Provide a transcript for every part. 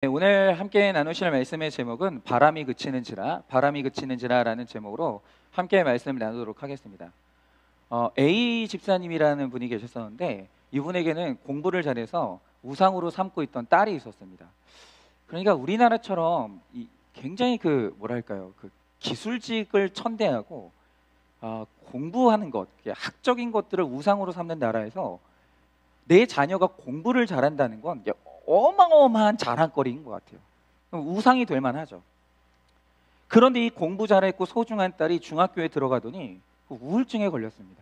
네, 오늘 함께 나누실 말씀의 제목은 바람이 그치는지라라는 제목으로 함께 말씀을 나누도록 하겠습니다. A 집사님이라는 분이 계셨었는데 이분에게는 공부를 잘해서 우상으로 삼고 있던 딸이 있었습니다. 그러니까 우리나라처럼 굉장히 그 기술직을 천대하고 공부하는 것, 학적인 것들을 우상으로 삼는 나라에서 내 자녀가 공부를 잘한다는 건 어마어마한 자랑거리인 것 같아요. 우상이 될 만하죠. 그런데 이 공부 잘했고 소중한 딸이 중학교에 들어가더니 우울증에 걸렸습니다.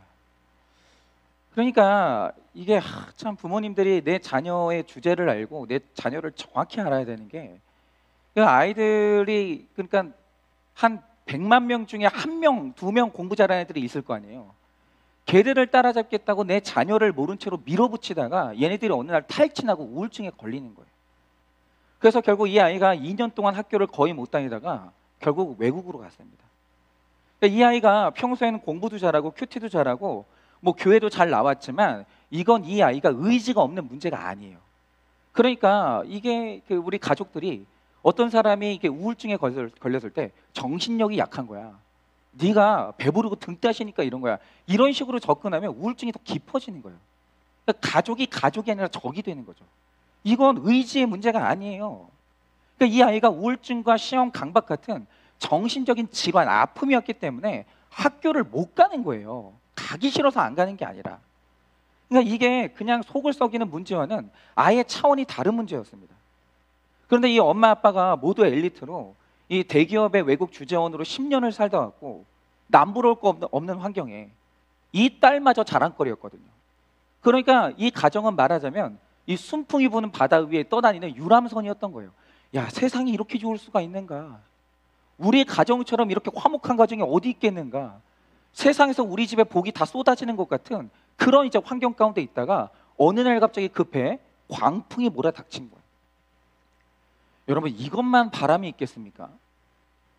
그러니까 이게 참 부모님들이 내 자녀의 주제를 알고 내 자녀를 정확히 알아야 되는 게, 아이들이 그러니까 한 100만 명 중에 1명, 2명 공부 잘하는 애들이 있을 거 아니에요. 걔들을 따라잡겠다고 내 자녀를 모른 채로 밀어붙이다가 얘네들이 어느 날 탈진하고 우울증에 걸리는 거예요. 그래서 결국 이 아이가 2년 동안 학교를 거의 못 다니다가 결국 외국으로 갔습니다. 이 아이가 평소에는 공부도 잘하고 큐티도 잘하고 뭐 교회도 잘 나왔지만 이건 이 아이가 의지가 없는 문제가 아니에요. 그러니까 이게 우리 가족들이 어떤 사람이 이게 우울증에 걸렸을 때 정신력이 약한 거야. 네가 배부르고 등 따시니까 이런 거야. 이런 식으로 접근하면 우울증이 더 깊어지는 거예요. 그러니까 가족이 아니라 적이 되는 거죠. 이건 의지의 문제가 아니에요. 그러니까 이 아이가 우울증과 시험 강박 같은 정신적인 질환, 아픔이었기 때문에 학교를 못 가는 거예요. 가기 싫어서 안 가는 게 아니라. 그러니까 이게 그냥 속을 썩이는 문제와는 아예 차원이 다른 문제였습니다. 그런데 이 엄마 아빠가 모두 엘리트로 이 대기업의 외국 주재원으로 10년을 살다 왔고 남부러울 거 없는 환경에 이 딸마저 자랑거리였거든요. 그러니까 이 가정은 말하자면 이 순풍이 부는 바다 위에 떠다니는 유람선이었던 거예요. 야, 세상이 이렇게 좋을 수가 있는가? 우리 가정처럼 이렇게 화목한 가정이 어디 있겠는가? 세상에서 우리 집에 복이 다 쏟아지는 것 같은 그런 이제 환경 가운데 있다가 어느 날 갑자기 급해 광풍이 몰아닥친 거예요. 여러분, 이것만 바람이 있겠습니까?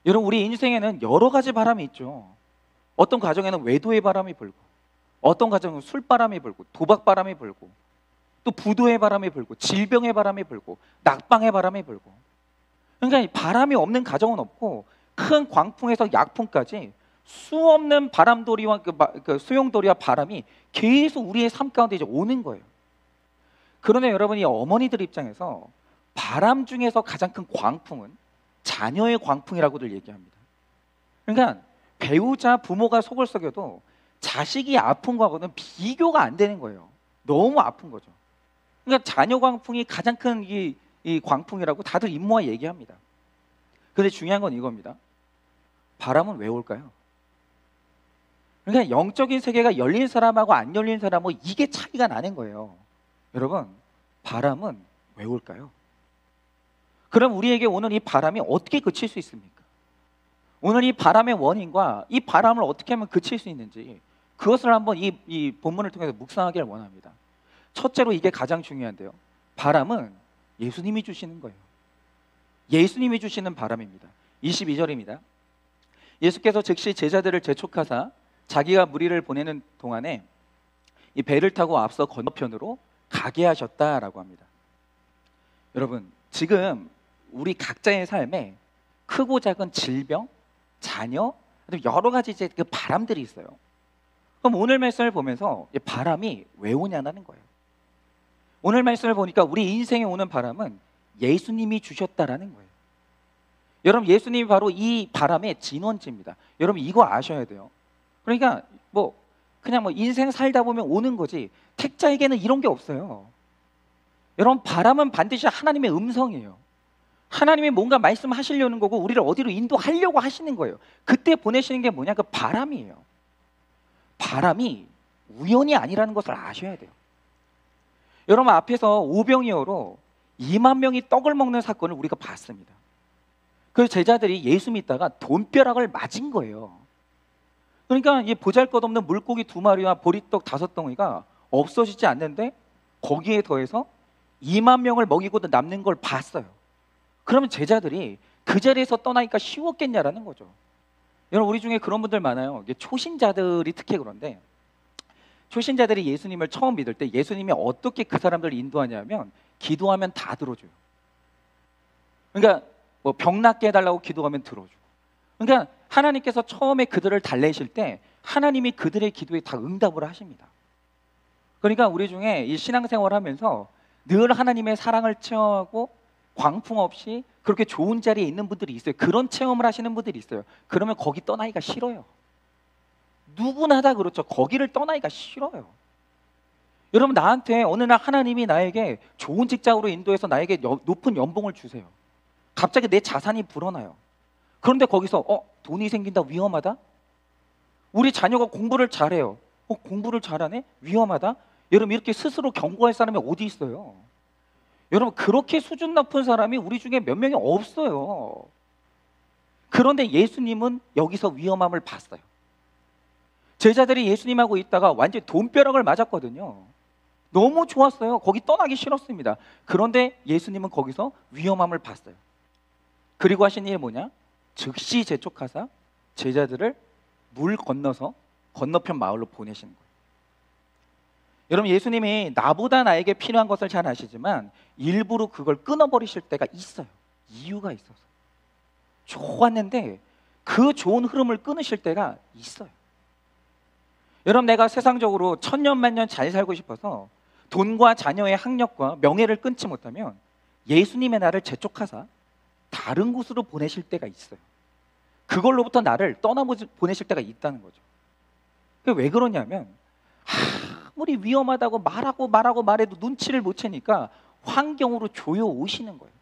여러분, 우리 인생에는 여러 가지 바람이 있죠. 어떤 가정에는 외도의 바람이 불고, 어떤 가정은 술바람이 불고, 도박바람이 불고, 또 부도의 바람이 불고, 질병의 바람이 불고, 낙방의 바람이 불고. 그러니까 바람이 없는 가정은 없고 큰 광풍에서 약풍까지 수없는 바람돌이와 소용돌이와 바람이 계속 우리의 삶 가운데 이제 오는 거예요. 그러나 여러분이 어머니들 입장에서 바람 중에서 가장 큰 광풍은 자녀의 광풍이라고들 얘기합니다. 그러니까 배우자, 부모가 속을 썩여도 자식이 아픈 거하고는 비교가 안 되는 거예요. 너무 아픈 거죠. 그러니까 자녀 광풍이 가장 큰 이 광풍이라고 다들 임모와 얘기합니다. 그런데 중요한 건 이겁니다. 바람은 왜 올까요? 그러니까 영적인 세계가 열린 사람하고 안 열린 사람하고 이게 차이가 나는 거예요. 여러분, 바람은 왜 올까요? 그럼 우리에게 오늘 이 바람이 어떻게 그칠 수 있습니까? 오늘 이 바람의 원인과 이 바람을 어떻게 하면 그칠 수 있는지 그것을 한번 이 본문을 통해서 묵상하기를 원합니다. 첫째로 이게 가장 중요한데요. 바람은 예수님이 주시는 거예요. 예수님이 주시는 바람입니다. 22절입니다. 예수께서 즉시 제자들을 재촉하사 자기가 무리를 보내는 동안에 이 배를 타고 앞서 건너편으로 가게 하셨다라고 합니다. 여러분, 지금 우리 각자의 삶에 크고 작은 질병, 자녀, 여러 가지 이제 그 바람들이 있어요. 그럼 오늘 말씀을 보면서 바람이 왜 오냐는 거예요. 오늘 말씀을 보니까 우리 인생에 오는 바람은 예수님이 주셨다라는 거예요. 여러분, 예수님이 바로 이 바람의 진원지입니다. 여러분, 이거 아셔야 돼요. 그러니까 그냥 인생 살다 보면 오는 거지 택자에게는 이런 게 없어요. 여러분, 바람은 반드시 하나님의 음성이에요. 하나님이 뭔가 말씀하시려는 거고 우리를 어디로 인도하려고 하시는 거예요. 그때 보내시는 게 뭐냐? 그 바람이에요. 바람이 우연이 아니라는 것을 아셔야 돼요. 여러분, 앞에서 오병이어로 2만 명이 떡을 먹는 사건을 우리가 봤습니다. 그 제자들이 예수 믿다가 돈벼락을 맞은 거예요. 그러니까 이 보잘것없는 물고기 2마리와 보리떡 5덩이가 없어지지 않는데 거기에 더해서 2만 명을 먹이고도 남는 걸 봤어요. 그러면 제자들이 그 자리에서 떠나니까 쉬웠겠냐라는 거죠. 여러분, 우리 중에 그런 분들 많아요. 초신자들이 특히 그런데, 초신자들이 예수님을 처음 믿을 때 예수님이 어떻게 그 사람들을 인도하냐면 기도하면 다 들어줘요. 그러니까 뭐 병 낫게 해달라고 기도하면 들어주고. 그러니까 하나님께서 처음에 그들을 달래실 때 하나님이 그들의 기도에 다 응답을 하십니다. 그러니까 우리 중에 이 신앙생활을 하면서 늘 하나님의 사랑을 체험하고 광풍 없이 그렇게 좋은 자리에 있는 분들이 있어요. 그런 체험을 하시는 분들이 있어요. 그러면 거기 떠나기가 싫어요. 누구나 다 그렇죠. 거기를 떠나기가 싫어요. 여러분, 나한테 어느 날 하나님이 나에게 좋은 직장으로 인도해서 나에게 높은 연봉을 주세요. 갑자기 내 자산이 불어나요. 그런데 거기서 돈이 생긴다, 위험하다? 우리 자녀가 공부를 잘해요. 공부를 잘하네? 위험하다? 여러분, 이렇게 스스로 경고할 사람이 어디 있어요? 여러분, 그렇게 수준 높은 사람이 우리 중에 몇 명이 없어요. 그런데 예수님은 여기서 위험함을 봤어요. 제자들이 예수님하고 있다가 완전히 돈벼락을 맞았거든요. 너무 좋았어요. 거기 떠나기 싫었습니다. 그런데 예수님은 거기서 위험함을 봤어요. 그리고 하신 일이 뭐냐? 즉시 재촉하사 제자들을 물 건너서 건너편 마을로 보내시는 거예요. 여러분, 예수님이 나보다 나에게 필요한 것을 잘 아시지만 일부러 그걸 끊어버리실 때가 있어요. 이유가 있어서. 좋았는데 그 좋은 흐름을 끊으실 때가 있어요. 여러분, 내가 세상적으로 천년만년 잘 살고 싶어서 돈과 자녀의 학력과 명예를 끊지 못하면 예수님의 나를 재촉하사 다른 곳으로 보내실 때가 있어요. 그걸로부터 나를 떠나보내실 때가 있다는 거죠. 왜 그러냐면 아무리 위험하다고 말해도 눈치를 못 채니까 환경으로 조여 오시는 거예요.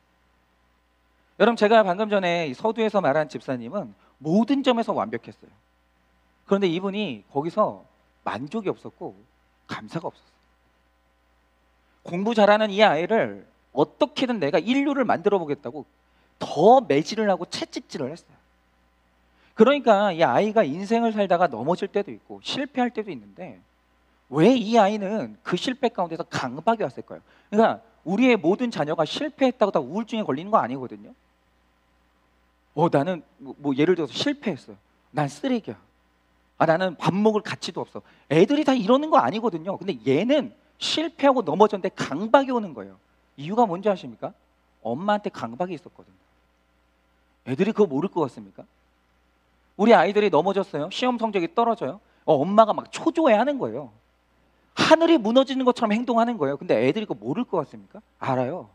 여러분, 제가 방금 전에 서두에서 말한 집사님은 모든 점에서 완벽했어요. 그런데 이분이 거기서 만족이 없었고 감사가 없었어요. 공부 잘하는 이 아이를 어떻게든 내가 인류를 만들어 보겠다고 더 매질을 하고 채찍질을 했어요. 그러니까 이 아이가 인생을 살다가 넘어질 때도 있고 실패할 때도 있는데 왜 이 아이는 그 실패 가운데서 강박이 왔을까요? 그러니까 우리의 모든 자녀가 실패했다고 다 우울증에 걸리는 거 아니거든요. 나는 뭐 예를 들어서 실패했어요. 난 쓰레기야. 나는 밥 먹을 가치도 없어. 애들이 다 이러는 거 아니거든요. 근데 얘는 실패하고 넘어졌는데 강박이 오는 거예요. 이유가 뭔지 아십니까? 엄마한테 강박이 있었거든요. 애들이 그거 모를 것 같습니까? 우리 아이들이 넘어졌어요. 시험 성적이 떨어져요. 엄마가 막 초조해하는 거예요. 하늘이 무너지는 것처럼 행동하는 거예요. 근데 애들이 그거 모를 것 같습니까? 알아요.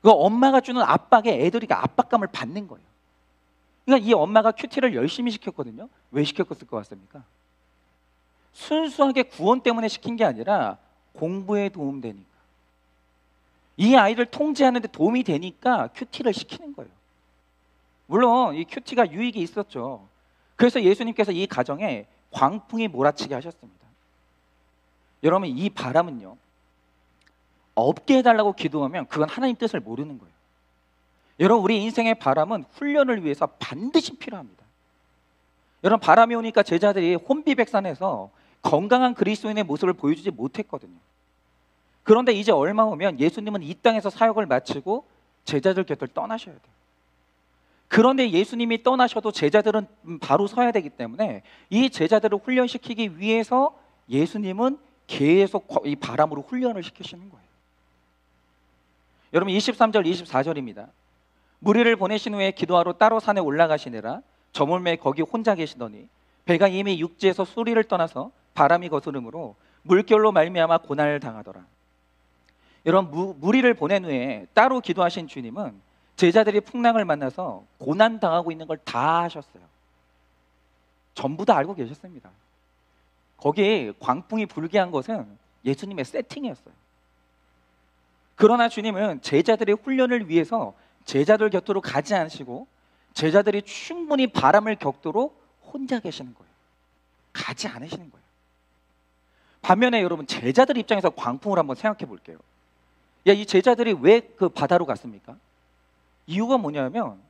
그 엄마가 주는 압박에 애들이 압박감을 받는 거예요. 그러니까 이 엄마가 큐티를 열심히 시켰거든요. 왜 시켰을 것 같습니까? 순수하게 구원 때문에 시킨 게 아니라 공부에 도움되니까. 이 아이를 통제하는 데 도움이 되니까 큐티를 시키는 거예요. 물론 이 큐티가 유익이 있었죠. 그래서 예수님께서 이 가정에 광풍이 몰아치게 하셨습니다. 여러분, 이 바람은요, 없게 해달라고 기도하면 그건 하나님 뜻을 모르는 거예요. 여러분, 우리 인생의 바람은 훈련을 위해서 반드시 필요합니다. 여러분, 바람이 오니까 제자들이 혼비백산해서 건강한 그리스도인의 모습을 보여주지 못했거든요. 그런데 이제 얼마 후면 예수님은 이 땅에서 사역을 마치고 제자들 곁을 떠나셔야 돼요. 그런데 예수님이 떠나셔도 제자들은 바로 서야 되기 때문에 이 제자들을 훈련시키기 위해서 예수님은 계속 이 바람으로 훈련을 시키시는 거예요. 여러분, 23절 24절입니다. 무리를 보내신 후에 기도하러 따로 산에 올라가시니라. 저물매 거기 혼자 계시더니 배가 이미 육지에서 수리를 떠나서 바람이 거스름으로 물결로 말미암아 고난을 당하더라. 여러분, 무리를 보낸 후에 따로 기도하신 주님은 제자들이 풍랑을 만나서 고난 당하고 있는 걸 다 하셨어요. 전부 다 알고 계셨습니다. 거기에 광풍이 불게 한 것은 예수님의 세팅이었어요. 그러나 주님은 제자들의 훈련을 위해서 제자들 곁으로 가지 않으시고 제자들이 충분히 바람을 겪도록 혼자 계시는 거예요. 가지 않으시는 거예요. 반면에 여러분, 제자들 입장에서 광풍을 한번 생각해 볼게요. 이 제자들이 왜 그 바다로 갔습니까? 이유가 뭐냐면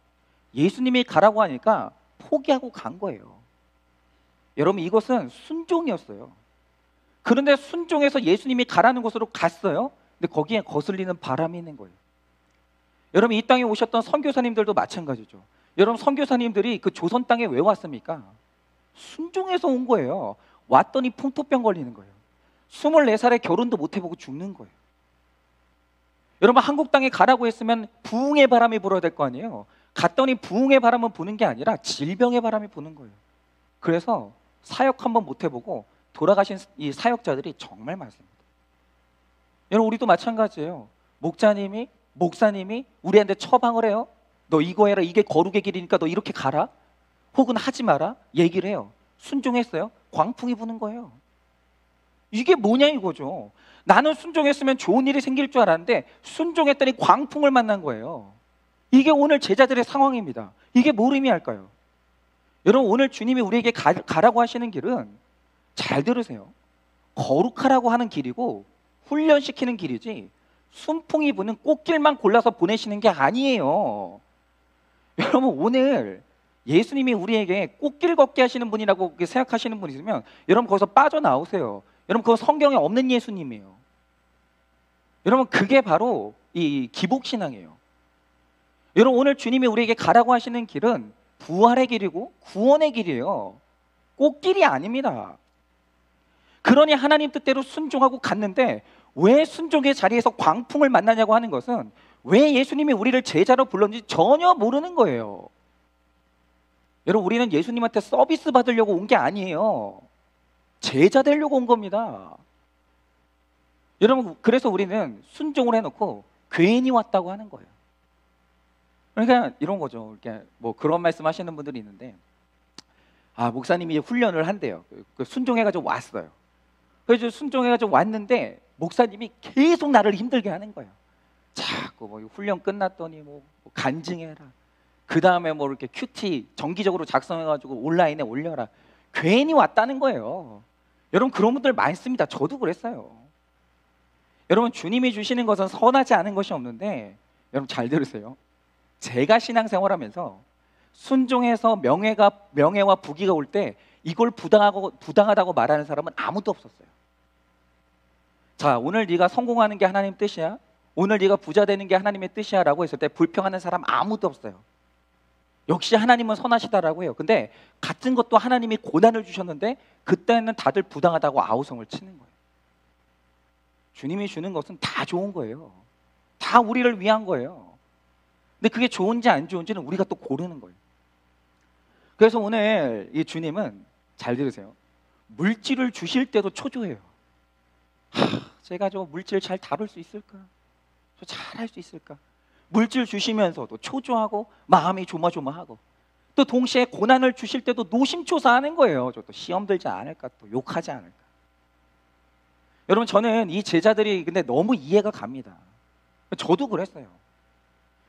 예수님이 가라고 하니까 포기하고 간 거예요. 여러분, 이것은 순종이었어요. 그런데 순종해서 예수님이 가라는 곳으로 갔어요. 근데 거기에 거슬리는 바람이 있는 거예요. 여러분, 이 땅에 오셨던 선교사님들도 마찬가지죠. 여러분, 선교사님들이 그 조선 땅에 왜 왔습니까? 순종해서 온 거예요. 왔더니 풍토병 걸리는 거예요. 24살에 결혼도 못 해보고 죽는 거예요. 여러분 한국 땅에 가라고 했으면 부흥의 바람이 불어야 될 거 아니에요. 갔더니 부흥의 바람은 부는 게 아니라 질병의 바람이 부는 거예요. 그래서 사역 한번 못 해보고 돌아가신 이 사역자들이 정말 많습니다. 여러분 우리도 마찬가지예요. 목사님이 우리한테 처방을 해요. 너 이거 해라, 이게 거룩의 길이니까 너 이렇게 가라, 혹은 하지 마라 얘기를 해요. 순종했어요? 광풍이 부는 거예요. 이게 뭐냐 이거죠. 나는 순종했으면 좋은 일이 생길 줄 알았는데 순종했더니 광풍을 만난 거예요. 이게 오늘 제자들의 상황입니다. 이게 뭘 의미할까요? 여러분 오늘 주님이 우리에게 가라고 하시는 길은, 잘 들으세요, 거룩하라고 하는 길이고 훈련시키는 길이지 순풍이 부는 꽃길만 골라서 보내시는 게 아니에요. 여러분 오늘 예수님이 우리에게 꽃길 걷게 하시는 분이라고 생각하시는 분 있으면 여러분 거기서 빠져나오세요. 여러분 그거 성경에 없는 예수님이에요. 여러분 그게 바로 이 기복신앙이에요. 여러분 오늘 주님이 우리에게 가라고 하시는 길은 부활의 길이고 구원의 길이에요. 꽃길이 아닙니다. 그러니 하나님 뜻대로 순종하고 갔는데 왜 순종의 자리에서 광풍을 만나냐고 하는 것은 왜 예수님이 우리를 제자로 불렀는지 전혀 모르는 거예요. 여러분 우리는 예수님한테 서비스 받으려고 온 게 아니에요. 제자 되려고 온 겁니다. 여러분 그래서 우리는 순종을 해놓고 괜히 왔다고 하는 거예요. 그러니까 이런 거죠. 이렇게 뭐 그런 말씀 하시는 분들이 있는데, 목사님이 훈련을 한대요. 순종해가지고 왔어요. 그래서 순종해가지고 왔는데 목사님이 계속 나를 힘들게 하는 거예요. 자꾸 뭐 훈련 끝났더니 뭐 간증해라, 그 다음에 뭐 이렇게 큐티 정기적으로 작성해가지고 온라인에 올려라. 괜히 왔다는 거예요. 여러분 그런 분들 많습니다. 저도 그랬어요. 여러분 주님이 주시는 것은 선하지 않은 것이 없는데, 여러분 잘 들으세요. 제가 신앙생활하면서 순종해서 명예와 부귀가 올 때 이걸 부당하다고 말하는 사람은 아무도 없었어요. 자, 오늘 네가 성공하는 게 하나님 뜻이야? 오늘 네가 부자 되는 게 하나님의 뜻이야? 라고 했을 때 불평하는 사람 아무도 없어요. 역시 하나님은 선하시다라고 해요. 근데 같은 것도 하나님이 고난을 주셨는데 그때는 다들 부당하다고 아우성을 치는 거예요. 주님이 주는 것은 다 좋은 거예요. 다 우리를 위한 거예요. 근데 그게 좋은지 안 좋은지는 우리가 또 고르는 거예요. 그래서 오늘 이 주님은, 잘 들으세요, 물질을 주실 때도 초조해요. 제가 저 물질 잘 다룰 수 있을까? 저 잘할 수 있을까? 물질 주시면서도 초조하고 마음이 조마조마하고, 또 동시에 고난을 주실 때도 노심초사하는 거예요. 저 또 시험 들지 않을까, 또 욕하지 않을까. 여러분 저는 이 제자들이 근데 너무 이해가 갑니다. 저도 그랬어요.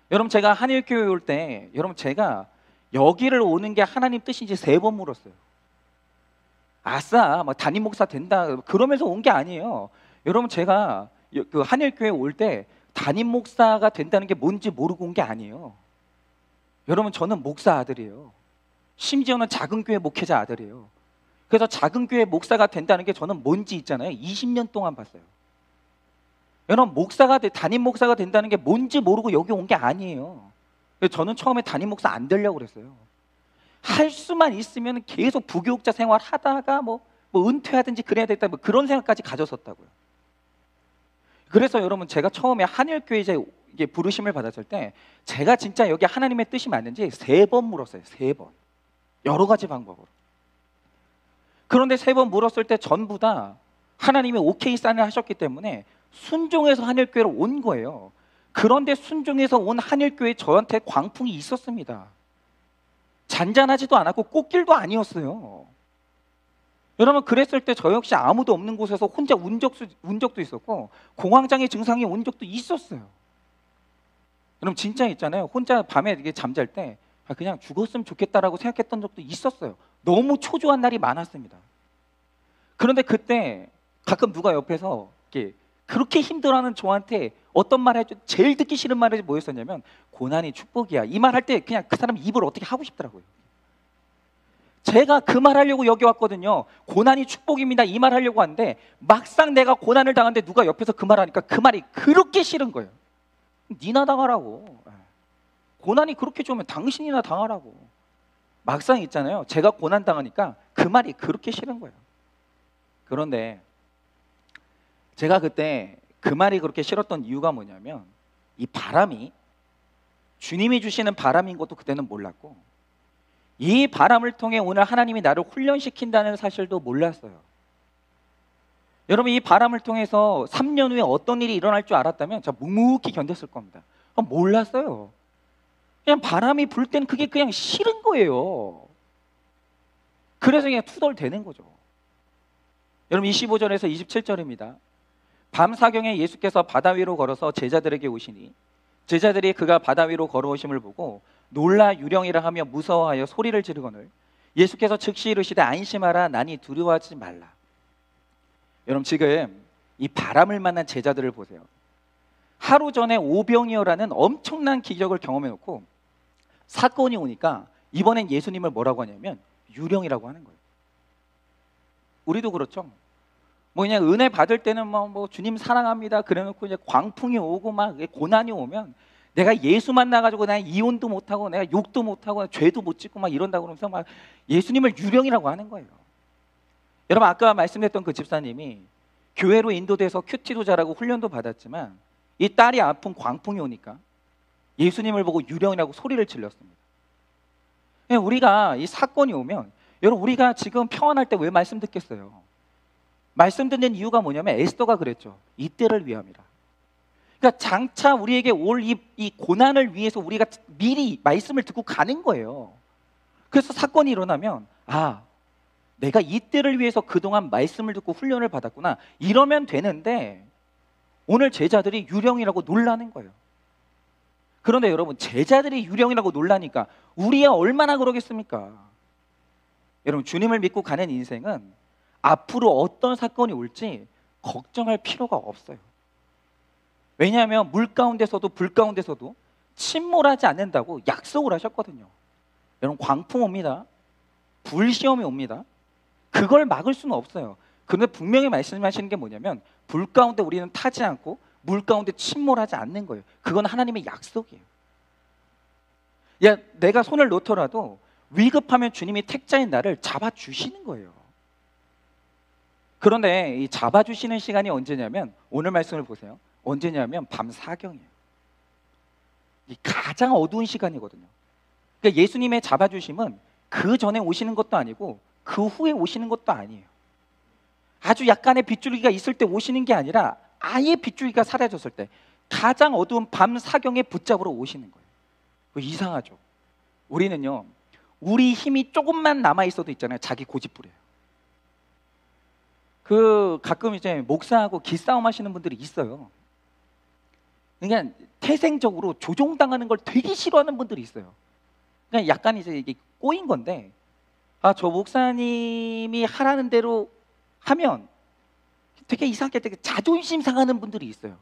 여러분 제가 한일교회 올 때, 여러분 제가 여기를 오는 게 하나님 뜻인지 3번 물었어요. 아싸, 막 담임 목사 된다 그러면서 온 게 아니에요. 여러분 제가 그 한일교회 올 때 담임 목사가 된다는 게 뭔지 모르고 온 게 아니에요. 여러분 저는 목사 아들이에요. 심지어는 작은 교회 목회자 아들이에요. 그래서 작은 교회 목사가 된다는 게 저는 뭔지 있잖아요. 20년 동안 봤어요. 여러분 담임 목사가 된다는 게 뭔지 모르고 여기 온 게 아니에요. 저는 처음에 담임 목사 안 되려고 그랬어요. 할 수만 있으면 계속 부교육자 생활 하다가 뭐 은퇴하든지 그래야 되겠다, 뭐 그런 생각까지 가졌었다고요. 그래서 여러분 제가 처음에 한일교회 이제 부르심을 받았을 때 제가 진짜 여기 하나님의 뜻이 맞는지 3번 물었어요. 3번. 여러 가지 방법으로. 그런데 3번 물었을 때 전부 다 하나님이 오케이 사인을 하셨기 때문에 순종해서 한일교회로 온 거예요. 그런데 순종해서 온 한일교회 저한테 광풍이 있었습니다. 잔잔하지도 않았고 꽃길도 아니었어요. 여러분 그랬을 때 저 역시 아무도 없는 곳에서 혼자 운 적도 있었고 공황장애 증상이 온 적도 있었어요. 여러분 진짜 있잖아요. 혼자 밤에 이게 잠잘 때 그냥 죽었으면 좋겠다라고 생각했던 적도 있었어요. 너무 초조한 날이 많았습니다. 그런데 그때 가끔 누가 옆에서 이렇게 그렇게 힘들어하는 저한테 어떤 말 해줘, 제일 듣기 싫은 말이 뭐였었냐면 고난이 축복이야. 이 말 할 때 그냥 그 사람 입을 어떻게 하고 싶더라고요. 제가 그 말 하려고 여기 왔거든요. 고난이 축복입니다. 이 말 하려고 하는데 막상 내가 고난을 당하는데 누가 옆에서 그 말 하니까 그 말이 그렇게 싫은 거예요. 니나 당하라고. 고난이 그렇게 좋으면 당신이나 당하라고. 막상 있잖아요. 제가 고난 당하니까 그 말이 그렇게 싫은 거예요. 그런데 제가 그때 그 말이 그렇게 싫었던 이유가 뭐냐면 이 바람이 주님이 주시는 바람인 것도 그때는 몰랐고, 이 바람을 통해 오늘 하나님이 나를 훈련시킨다는 사실도 몰랐어요. 여러분, 이 바람을 통해서 3년 후에 어떤 일이 일어날 줄 알았다면 저 묵묵히 견뎠을 겁니다. 몰랐어요. 그냥 바람이 불 때는 그게 그냥 싫은 거예요. 그래서 그냥 투덜대는 거죠. 여러분, 25절에서 27절입니다. 밤 사경에 예수께서 바다 위로 걸어서 제자들에게 오시니 제자들이 그가 바다 위로 걸어오심을 보고 놀라 유령이라 하며 무서워하여 소리를 지르거늘 예수께서 즉시 이르시되 안심하라 나니 두려워하지 말라. 여러분, 지금 이 바람을 만난 제자들을 보세요. 하루 전에 오병이어라는 엄청난 기적을 경험해 놓고 사건이 오니까 이번엔 예수님을 뭐라고 하냐면 유령이라고 하는 거예요. 우리도 그렇죠. 뭐 그냥 은혜 받을 때는 뭐 주님 사랑합니다 그래놓고 이제 광풍이 오고 막 고난이 오면 내가 예수 만나가지고 내가 이혼도 못하고 내가 욕도 못하고 죄도 못 짓고 막 이런다고 그러면서 막 예수님을 유령이라고 하는 거예요. 여러분, 아까 말씀드렸던 그 집사님이 교회로 인도돼서 큐티도 잘하고 훈련도 받았지만 이 딸이 아픈 광풍이 오니까 예수님을 보고 유령이라고 소리를 질렀습니다. 우리가 이 사건이 오면, 여러분, 우리가 지금 평안할 때 왜 말씀 듣겠어요? 말씀 듣는 이유가 뭐냐면 에스더가 그랬죠. 이때를 위함이라. 그러니까 장차 우리에게 올 이 고난을 위해서 우리가 미리 말씀을 듣고 가는 거예요. 그래서 사건이 일어나면 내가 이때를 위해서 그동안 말씀을 듣고 훈련을 받았구나, 이러면 되는데 오늘 제자들이 유령이라고 놀라는 거예요. 그런데 여러분, 제자들이 유령이라고 놀라니까 우리야 얼마나 그러겠습니까? 여러분, 주님을 믿고 가는 인생은 앞으로 어떤 사건이 올지 걱정할 필요가 없어요. 왜냐하면 물 가운데서도 불 가운데서도 침몰하지 않는다고 약속을 하셨거든요. 여러분, 광풍 옵니다. 불시험이 옵니다. 그걸 막을 수는 없어요. 그런데 분명히 말씀하시는 게 뭐냐면 불 가운데 우리는 타지 않고 물 가운데 침몰하지 않는 거예요. 그건 하나님의 약속이에요. 내가 손을 놓더라도 위급하면 주님이 택자인 나를 잡아주시는 거예요. 그런데 이 잡아주시는 시간이 언제냐면 오늘 말씀을 보세요. 언제냐면 밤 사경이에요. 이 가장 어두운 시간이거든요. 그러니까 예수님의 잡아주심은 그 전에 오시는 것도 아니고 그 후에 오시는 것도 아니에요. 아주 약간의 빗줄기가 있을 때 오시는 게 아니라 아예 빗줄기가 사라졌을 때 가장 어두운 밤 사경에 붙잡으러 오시는 거예요. 이상하죠. 우리는요, 우리 힘이 조금만 남아있어도 있잖아요, 자기 고집부려요. 가끔 이제 목사하고 기싸움 하시는 분들이 있어요. 그냥 태생적으로 조종당하는 걸 되게 싫어하는 분들이 있어요. 그냥 약간 이제 이게 꼬인 건데, 저 목사님이 하라는 대로 하면 되게 이상하게 되게 자존심 상하는 분들이 있어요.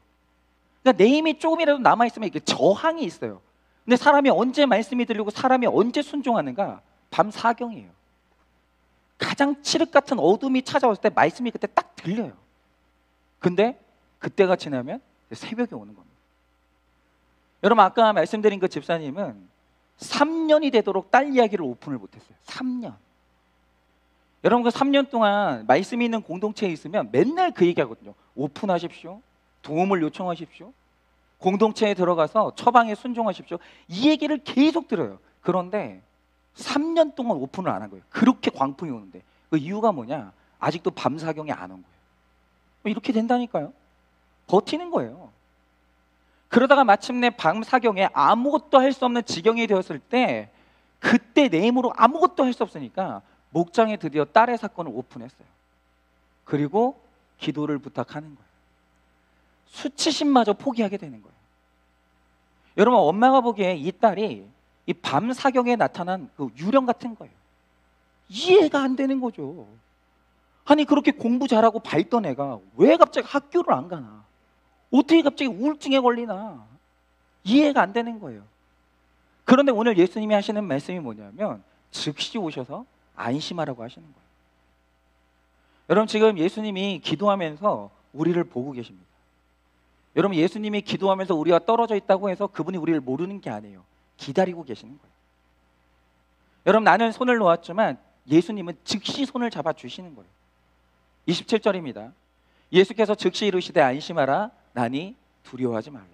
그러니까 내 힘이 조금이라도 남아있으면 이게 저항이 있어요. 근데 사람이 언제 말씀이 들리고 사람이 언제 순종하는가? 밤 사경이에요. 가장 칠흑 같은 어둠이 찾아왔을 때 말씀이 그때 딱 들려요. 근데 그때가 지나면 새벽이 오는 겁니다. 여러분, 아까 말씀드린 그 집사님은 3년이 되도록 딸 이야기를 오픈을 못했어요. 3년. 여러분, 그 3년 동안 말씀이 있는 공동체에 있으면 맨날 그 얘기하거든요. 오픈하십시오. 도움을 요청하십시오. 공동체에 들어가서 처방에 순종하십시오. 이 얘기를 계속 들어요. 그런데 3년 동안 오픈을 안 한 거예요. 그렇게 광풍이 오는데. 그 이유가 뭐냐? 아직도 밤 사경이 안 온 거예요. 이렇게 된다니까요. 버티는 거예요. 그러다가 마침내 밤 사경에 아무것도 할 수 없는 지경이 되었을 때, 그때 내 힘으로 아무것도 할 수 없으니까 목장에 드디어 딸의 사건을 오픈했어요. 그리고 기도를 부탁하는 거예요. 수치심마저 포기하게 되는 거예요. 여러분, 엄마가 보기에 이 딸이 이 밤 사경에 나타난 그 유령 같은 거예요. 이해가 안 되는 거죠. 아니, 그렇게 공부 잘하고 밝던 애가 왜 갑자기 학교를 안 가나? 어떻게 갑자기 우울증에 걸리나? 이해가 안 되는 거예요. 그런데 오늘 예수님이 하시는 말씀이 뭐냐면 즉시 오셔서 안심하라고 하시는 거예요. 여러분, 지금 예수님이 기도하면서 우리를 보고 계십니다. 여러분, 예수님이 기도하면서 우리가 떨어져 있다고 해서 그분이 우리를 모르는 게 아니에요. 기다리고 계시는 거예요. 여러분, 나는 손을 놓았지만 예수님은 즉시 손을 잡아주시는 거예요. 27절입니다. 예수께서 즉시 이르시되 안심하라 나니 두려워하지 말라.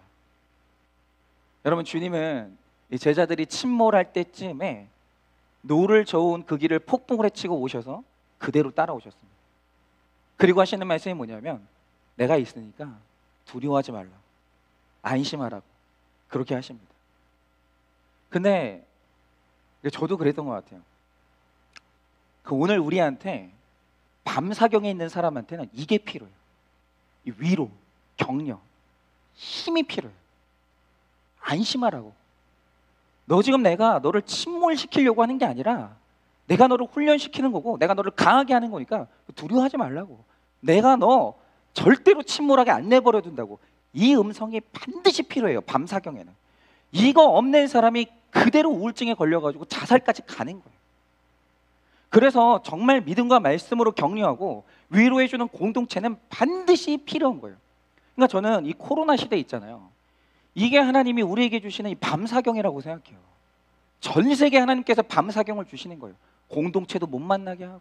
여러분, 주님은 이 제자들이 침몰할 때쯤에 노를 저은 그 길을 폭풍을 헤치고 오셔서 그대로 따라오셨습니다. 그리고 하시는 말씀이 뭐냐면 내가 있으니까 두려워하지 말라, 안심하라고 그렇게 하십니다. 근데 저도 그랬던 것 같아요. 오늘 우리한테 밤사경에 있는 사람한테는 이게 필요해요. 이 위로, 격려, 힘이 필요해요. 안심하라고. 너 지금 내가 너를 침몰시키려고 하는 게 아니라 내가 너를 훈련시키는 거고 내가 너를 강하게 하는 거니까 두려워하지 말라고. 내가 너 절대로 침몰하게 안 내버려 둔다고. 이 음성이 반드시 필요해요. 밤사경에는. 이거 없는 사람이 그대로 우울증에 걸려가지고 자살까지 가는 거예요. 그래서 정말 믿음과 말씀으로 격려하고 위로해주는 공동체는 반드시 필요한 거예요. 그러니까 저는 이 코로나 시대 있잖아요. 이게 하나님이 우리에게 주시는 이 밤사경이라고 생각해요. 전 세계 하나님께서 밤사경을 주시는 거예요. 공동체도 못 만나게 하고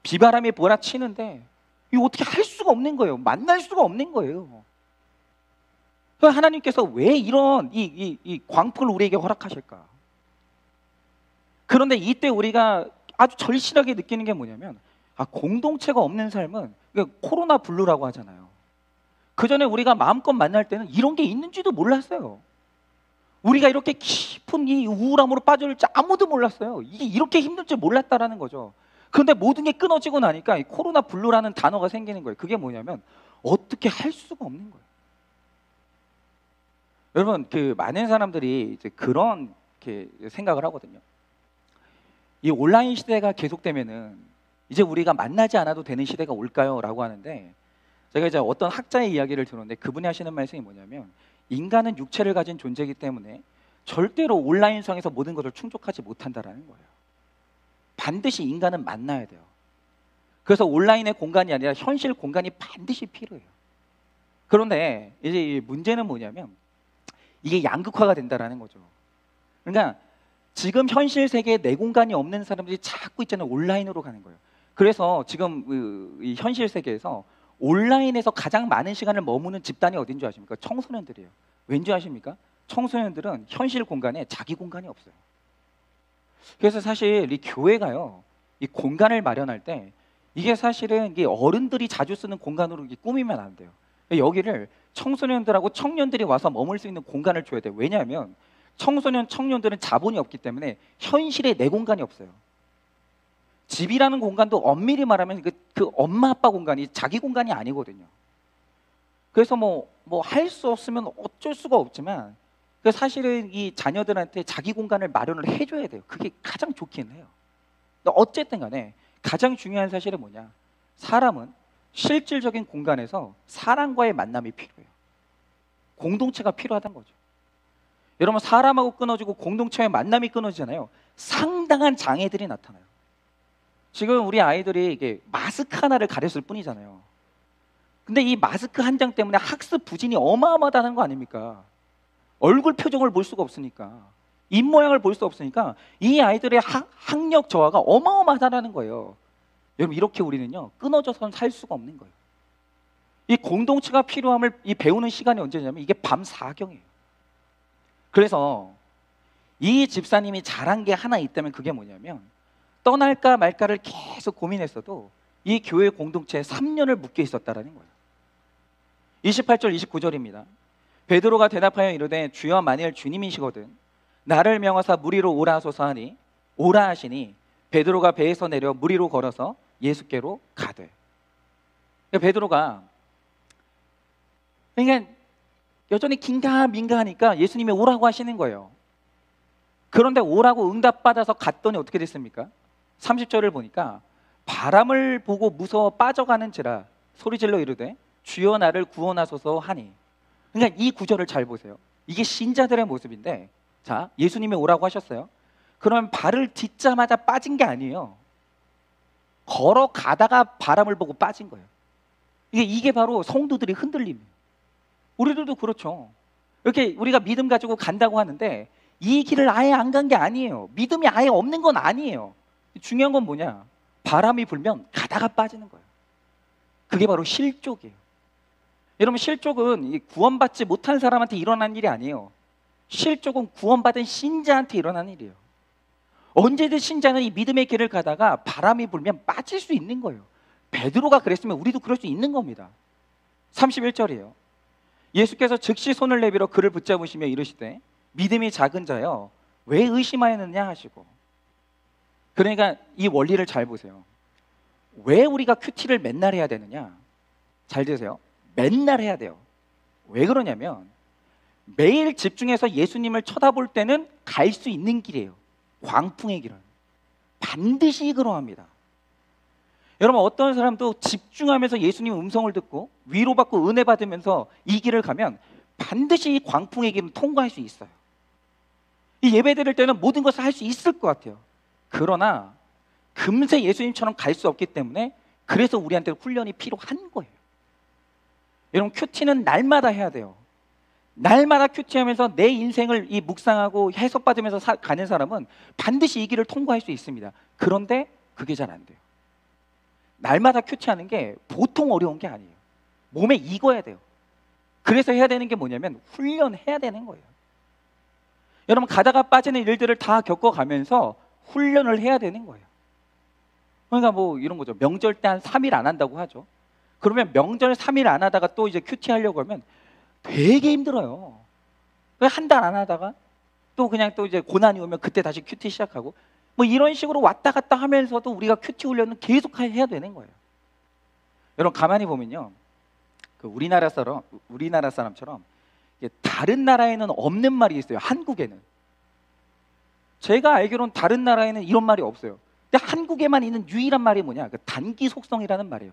비바람이 몰아치는데 이거 어떻게 할 수가 없는 거예요. 만날 수가 없는 거예요. 하나님께서 왜 이런 이 광풍을 우리에게 허락하실까? 그런데 이때 우리가 아주 절실하게 느끼는 게 뭐냐면 공동체가 없는 삶은 코로나 블루라고 하잖아요. 그 전에 우리가 마음껏 만날 때는 이런 게 있는지도 몰랐어요. 우리가 이렇게 깊은 이 우울함으로 빠질지 아무도 몰랐어요. 이게 이렇게 힘들 줄 몰랐다라는 거죠. 그런데 모든 게 끊어지고 나니까 이 코로나 블루라는 단어가 생기는 거예요. 그게 뭐냐면 어떻게 할 수가 없는 거예요. 여러분, 많은 사람들이 이제 그런 생각을 하거든요. 이 온라인 시대가 계속되면은 이제 우리가 만나지 않아도 되는 시대가 올까요? 라고 하는데, 제가 이제 어떤 학자의 이야기를 들었는데 그분이 하시는 말씀이 뭐냐면 인간은 육체를 가진 존재이기 때문에 절대로 온라인상에서 모든 것을 충족하지 못한다라는 거예요. 반드시 인간은 만나야 돼요. 그래서 온라인의 공간이 아니라 현실 공간이 반드시 필요해요. 그런데 이제 문제는 뭐냐면 이게 양극화가 된다라는 거죠. 그러니까 지금 현실 세계에 내 공간이 없는 사람들이 자꾸 있잖아요. 온라인으로 가는 거예요. 그래서 지금 이 현실 세계에서 온라인에서 가장 많은 시간을 머무는 집단이 어딘 줄 아십니까? 청소년들이에요. 왠지 아십니까? 청소년들은 현실 공간에 자기 공간이 없어요. 그래서 사실 이 교회가요, 이 공간을 마련할 때 이게 사실은 이게 어른들이 자주 쓰는 공간으로 꾸미면 안 돼요. 여기를 청소년들하고 청년들이 와서 머물 수 있는 공간을 줘야 돼요. 왜냐하면 청소년, 청년들은 자본이 없기 때문에 현실에 내 공간이 없어요. 집이라는 공간도 엄밀히 말하면 그 엄마 아빠 공간이 자기 공간이 아니거든요. 그래서 뭐 할 수 없으면 어쩔 수가 없지만 사실은 이 자녀들한테 자기 공간을 마련을 해줘야 돼요. 그게 가장 좋긴 해요. 어쨌든 간에 가장 중요한 사실은 뭐냐? 사람은 실질적인 공간에서 사람과의 만남이 필요해요. 공동체가 필요하다는 거죠. 여러분, 사람하고 끊어지고 공동체의 만남이 끊어지잖아요. 상당한 장애들이 나타나요. 지금 우리 아이들이 이게 마스크 하나를 가렸을 뿐이잖아요. 근데 이 마스크 한 장 때문에 학습 부진이 어마어마하다는 거 아닙니까? 얼굴 표정을 볼 수가 없으니까, 입 모양을 볼 수 없으니까 이 아이들의 학력 저하가 어마어마하다는 거예요. 여러분, 이렇게 우리는요 끊어져서는 살 수가 없는 거예요. 이 공동체가 필요함을 이 배우는 시간이 언제냐면 이게 밤 4경이에요. 그래서 이 집사님이 잘한 게 하나 있다면 그게 뭐냐면 떠날까 말까를 계속 고민했어도 이 교회 공동체에 3년을 묶여 있었다라는 거예요. 28절 29절입니다. 베드로가 대답하여 이르되 주여 만일 주님이시거든 나를 명하사 물 위로 오라 하소서 하니 오라 하시니 베드로가 배에서 내려 물 위로 걸어서 예수께로 가되. 베드로가 그러니까 여전히 긴가민가하니까 예수님이 오라고 하시는 거예요. 그런데 오라고 응답받아서 갔더니 어떻게 됐습니까? 30절을 보니까 바람을 보고 무서워 빠져가는지라 소리질러 이르되 주여 나를 구원하소서 하니. 그러니까 이 구절을 잘 보세요. 이게 신자들의 모습인데, 자, 예수님이 오라고 하셨어요. 그러면 발을 딛자마자 빠진 게 아니에요. 걸어가다가 바람을 보고 빠진 거예요. 이게 바로 성도들이 흔들림이에요. 우리들도 그렇죠. 이렇게 우리가 믿음 가지고 간다고 하는데 이 길을 아예 안 간 게 아니에요. 믿음이 아예 없는 건 아니에요. 중요한 건 뭐냐? 바람이 불면 가다가 빠지는 거예요. 그게 바로 실족이에요. 여러분, 실족은 구원받지 못한 사람한테 일어난 일이 아니에요. 실족은 구원받은 신자한테 일어나는 일이에요. 언제든 신자는 이 믿음의 길을 가다가 바람이 불면 빠질 수 있는 거예요. 베드로가 그랬으면 우리도 그럴 수 있는 겁니다. 31절이에요. 예수께서 즉시 손을 내밀어 그를 붙잡으시며 이르시되 믿음이 작은 자여 왜 의심하였느냐 하시고. 그러니까 이 원리를 잘 보세요. 왜 우리가 큐티를 맨날 해야 되느냐? 잘 들으세요. 맨날 해야 돼요. 왜 그러냐면 매일 집중해서 예수님을 쳐다볼 때는 갈 수 있는 길이에요. 광풍의 길은 반드시 그러합니다. 여러분, 어떤 사람도 집중하면서 예수님 음성을 듣고 위로받고 은혜 받으면서 이 길을 가면 반드시 이 광풍의 길은 통과할 수 있어요. 이 예배 드릴 때는 모든 것을 할 수 있을 것 같아요. 그러나 금세 예수님처럼 갈 수 없기 때문에 그래서 우리한테 훈련이 필요한 거예요. 여러분, 큐티는 날마다 해야 돼요. 날마다 큐티하면서 내 인생을 이 묵상하고 해석받으면서 가는 사람은 반드시 이 길을 통과할 수 있습니다. 그런데 그게 잘 안 돼요. 날마다 큐티하는 게 보통 어려운 게 아니에요. 몸에 익어야 돼요. 그래서 해야 되는 게 뭐냐면 훈련해야 되는 거예요. 여러분, 가다가 빠지는 일들을 다 겪어가면서 훈련을 해야 되는 거예요. 그러니까 뭐 이런 거죠. 명절 때 한 3일 안 한다고 하죠. 그러면 명절 3일 안 하다가 또 이제 큐티 하려고 하면 되게 힘들어요. 한 달 안 하다가 또 그냥 또 이제 고난이 오면 그때 다시 큐티 시작하고 뭐 이런 식으로 왔다 갔다 하면서도 우리가 큐티 훈련은 계속 해야 되는 거예요. 여러분, 가만히 보면요, 그 우리나라 사람처럼 다른 나라에는 없는 말이 있어요. 한국에는. 제가 알기로는 다른 나라에는 이런 말이 없어요. 근데 한국에만 있는 유일한 말이 뭐냐? 그 단기 속성이라는 말이에요.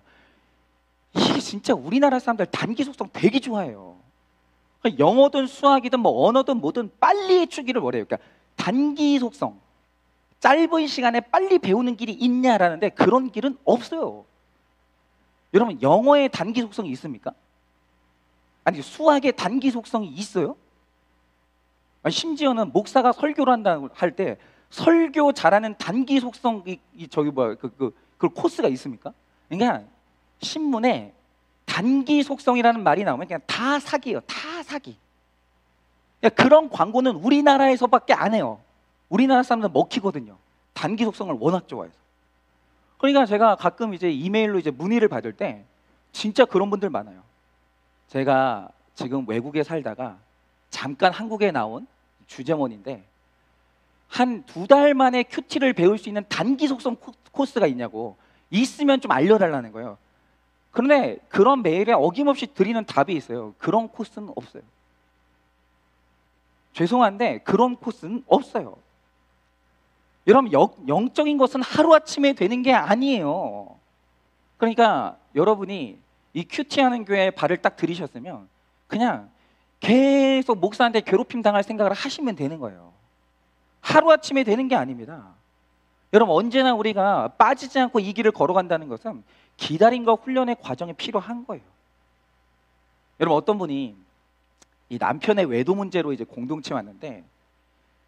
이게 진짜 우리나라 사람들 단기 속성 되게 좋아해요. 그러니까 영어든 수학이든 뭐 언어든 뭐든 빨리 해주기를 원해요. 그러니까 단기 속성, 짧은 시간에 빨리 배우는 길이 있냐라는데 그런 길은 없어요. 여러분, 영어에 단기 속성이 있습니까? 아니, 수학에 단기 속성이 있어요? 아니, 심지어는 목사가 설교를 한다고 할 때 설교 잘하는 단기 속성 그 코스가 있습니까? 그러니까 신문에 단기 속성이라는 말이 나오면 그냥 다 사기예요. 다 사기. 그런 광고는 우리나라에서밖에 안 해요. 우리나라 사람들은 먹히거든요. 단기 속성을 워낙 좋아해서. 그러니까 제가 가끔 이제 이메일로 이제 문의를 받을 때 진짜 그런 분들 많아요. 제가 지금 외국에 살다가 잠깐 한국에 나온 주재원인데 한 2달 만에 큐티를 배울 수 있는 단기 속성 코스가 있냐고, 있으면 좀 알려달라는 거예요. 그런데 그런 메일에 어김없이 드리는 답이 있어요. 그런 코스는 없어요. 죄송한데 그런 코스는 없어요. 여러분, 영적인 것은 하루아침에 되는 게 아니에요. 그러니까 여러분이 이 큐티하는 교회에 발을 딱 들이셨으면 그냥 계속 목사한테 괴롭힘 당할 생각을 하시면 되는 거예요. 하루아침에 되는 게 아닙니다. 여러분, 언제나 우리가 빠지지 않고 이 길을 걸어간다는 것은 기다림과 훈련의 과정이 필요한 거예요. 여러분, 어떤 분이 이 남편의 외도 문제로 이제 공동체 왔는데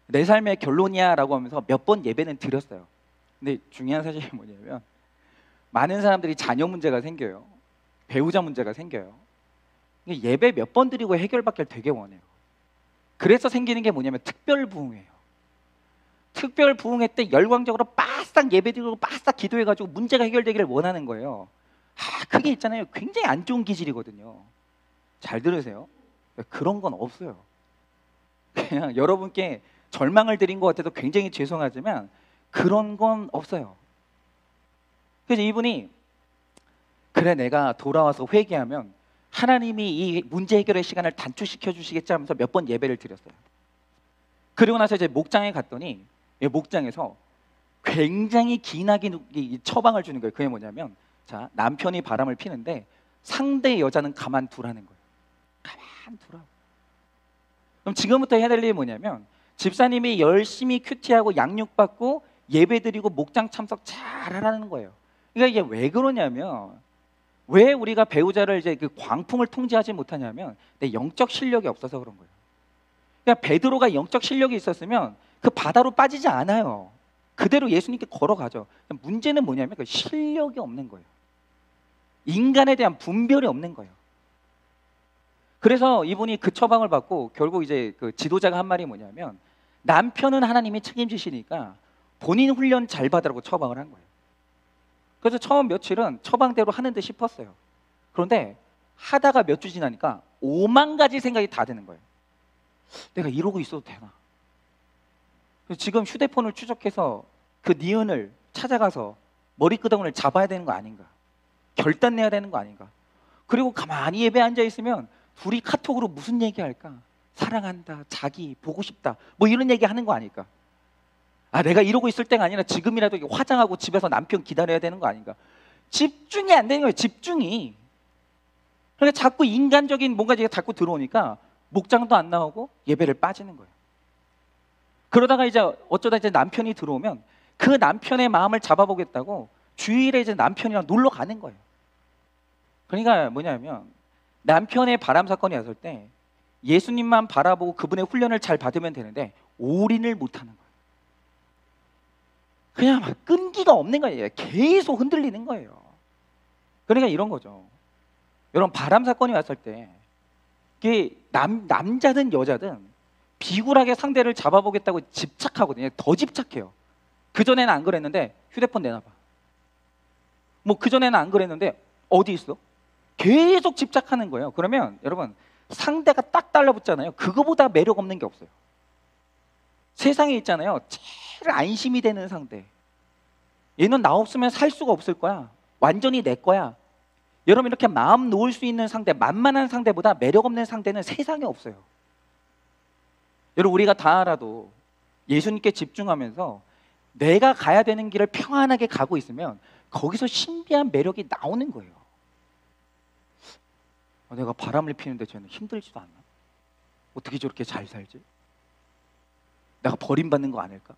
내 삶의 결론이야라고 하면서 몇 번 예배는 드렸어요. 근데 중요한 사실이 뭐냐면 많은 사람들이 자녀 문제가 생겨요. 배우자 문제가 생겨요. 예배 몇 번 드리고 해결받기를 되게 원해요. 그래서 생기는 게 뭐냐면 특별 부흥이에요. 특별 부흥회 때 열광적으로 바싹 예배드리고 바싹 기도해가지고 문제가 해결되기를 원하는 거예요. 그게 있잖아요. 굉장히 안 좋은 기질이거든요. 잘 들으세요. 그런 건 없어요. 그냥 여러분께 절망을 드린 것 같아서 굉장히 죄송하지만 그런 건 없어요. 그래서 이분이 그래, 내가 돌아와서 회개하면 하나님이 이 문제 해결의 시간을 단축시켜 주시겠지 하면서 몇 번 예배를 드렸어요. 그리고 나서 이제 목장에 갔더니 목장에서 굉장히 기나게 처방을 주는 거예요. 그게 뭐냐면, 자, 남편이 바람을 피는데 상대 여자는 가만두라는 거예요. 가만두라. 그럼 지금부터 해야 될 일이 뭐냐면 집사님이 열심히 큐티하고 양육받고 예배드리고 목장 참석 잘하라는 거예요. 그러니까 이게 왜 그러냐면, 왜 우리가 배우자를 이제 그 광풍을 통제하지 못하냐면 내 영적 실력이 없어서 그런 거예요. 그러니까 베드로가 영적 실력이 있었으면 그 바다로 빠지지 않아요. 그대로 예수님께 걸어가죠. 문제는 뭐냐면 그 실력이 없는 거예요. 인간에 대한 분별이 없는 거예요. 그래서 이분이 그 처방을 받고 결국 이제 그 지도자가 한 말이 뭐냐면, 남편은 하나님이 책임지시니까 본인 훈련 잘 받으라고 처방을 한 거예요. 그래서 처음 며칠은 처방대로 하는 듯 싶었어요. 그런데 하다가 몇 주 지나니까 5만 가지 생각이 다 드는 거예요. 내가 이러고 있어도 되나? 그래서 지금 휴대폰을 추적해서 그 니은을 찾아가서 머리끄덩이를 잡아야 되는 거 아닌가? 결단 내야 되는 거 아닌가? 그리고 가만히 예배에 앉아 있으면 둘이 카톡으로 무슨 얘기할까? 사랑한다, 자기, 보고 싶다, 뭐 이런 얘기 하는 거 아닐까? 아, 내가 이러고 있을 때가 아니라 지금이라도 화장하고 집에서 남편 기다려야 되는 거 아닌가? 집중이 안 되는 거예요, 집중이. 그러니까 자꾸 인간적인 뭔가 자꾸 들어오니까 목장도 안 나오고 예배를 빠지는 거예요. 그러다가 이제 어쩌다 이제 남편이 들어오면 그 남편의 마음을 잡아보겠다고 주일에 이제 남편이랑 놀러 가는 거예요. 그러니까 뭐냐면, 남편의 바람 사건이 왔을 때 예수님만 바라보고 그분의 훈련을 잘 받으면 되는데 올인을 못 하는 거예요. 그냥 막 끈기가 없는 거예요. 계속 흔들리는 거예요. 그러니까 이런 거죠. 여러분, 바람 사건이 왔을 때 이게 남자든 여자든 비굴하게 상대를 잡아보겠다고 집착하거든요. 더 집착해요. 그전에는 안 그랬는데 휴대폰 내놔봐. 뭐 그전에는 안 그랬는데 어디 있어? 계속 집착하는 거예요. 그러면 여러분, 상대가 딱 달라붙잖아요. 그거보다 매력 없는 게 없어요. 세상에 있잖아요, 제일 안심이 되는 상대. 얘는 나 없으면 살 수가 없을 거야. 완전히 내 거야. 여러분, 이렇게 마음 놓을 수 있는 상대, 만만한 상대보다 매력 없는 상대는 세상에 없어요. 여러분, 우리가 다 알아도 예수님께 집중하면서 내가 가야 되는 길을 평안하게 가고 있으면 거기서 신비한 매력이 나오는 거예요. 내가 바람을 피는데 쟤는 힘들지도 않나? 어떻게 저렇게 잘 살지? 내가 버림받는 거 아닐까?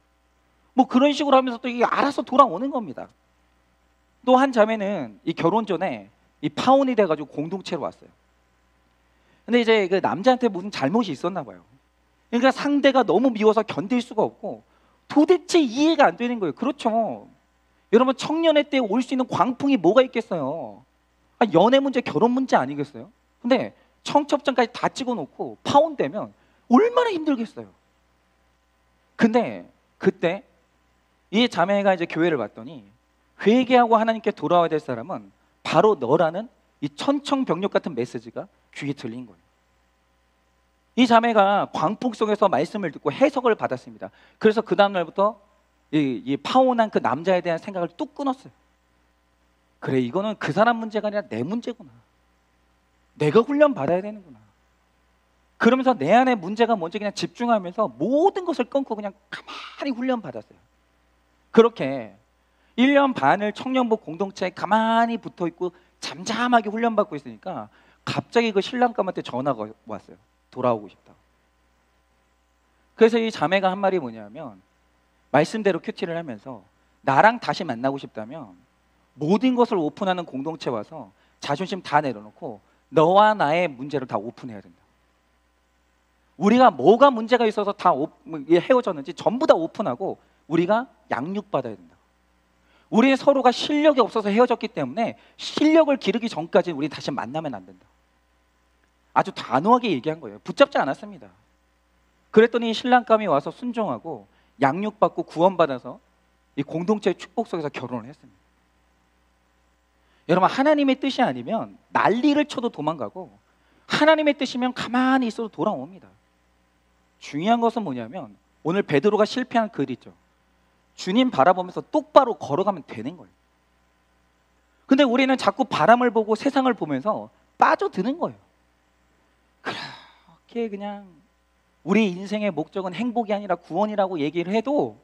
뭐 그런 식으로 하면서 또 이게 알아서 돌아오는 겁니다. 또 한 자매는 이 결혼 전에 이 파혼이 돼가지고 공동체로 왔어요. 근데 이제 그 남자한테 무슨 잘못이 있었나 봐요. 그러니까 상대가 너무 미워서 견딜 수가 없고 도대체 이해가 안 되는 거예요. 그렇죠. 여러분, 청년의 때에 올 수 있는 광풍이 뭐가 있겠어요? 연애 문제, 결혼 문제 아니겠어요? 근데 청첩장까지 다 찍어놓고 파혼되면 얼마나 힘들겠어요. 근데 그때 이 자매가 이제 교회를 왔더니 회개하고 하나님께 돌아와야 될 사람은 바로 너라는 이 천청병력 같은 메시지가 귀에 들린 거예요. 이 자매가 광풍 속에서 말씀을 듣고 해석을 받았습니다. 그래서 그 다음날부터 이 파혼한 그 남자에 대한 생각을 뚝 끊었어요. 그래, 이거는 그 사람 문제가 아니라 내 문제구나. 내가 훈련 받아야 되는구나. 그러면서 내 안에 문제가 뭔지 그냥 집중하면서 모든 것을 끊고 그냥 가만히 훈련 받았어요. 그렇게 1년 반을 청년부 공동체에 가만히 붙어있고 잠잠하게 훈련받고 있으니까 갑자기 그 신랑감한테 전화가 왔어요. 돌아오고 싶다고. 그래서 이 자매가 한 말이 뭐냐면, 말씀대로 큐티를 하면서 나랑 다시 만나고 싶다면 모든 것을 오픈하는 공동체 와서 자존심 다 내려놓고 너와 나의 문제를 다 오픈해야 된다. 우리가 뭐가 문제가 있어서 다 헤어졌는지 전부 다 오픈하고 우리가 양육받아야 된다. 우리 서로가 실력이 없어서 헤어졌기 때문에 실력을 기르기 전까지는 우리 다시 만나면 안 된다. 아주 단호하게 얘기한 거예요. 붙잡지 않았습니다. 그랬더니 신랑감이 와서 순종하고 양육받고 구원받아서 이 공동체의 축복 속에서 결혼을 했습니다. 여러분, 하나님의 뜻이 아니면 난리를 쳐도 도망가고 하나님의 뜻이면 가만히 있어도 돌아옵니다. 중요한 것은 뭐냐면 오늘 베드로가 실패한 글 있죠. 주님 바라보면서 똑바로 걸어가면 되는 거예요. 근데 우리는 자꾸 바람을 보고 세상을 보면서 빠져드는 거예요. 그렇게 그냥 우리 인생의 목적은 행복이 아니라 구원이라고 얘기를 해도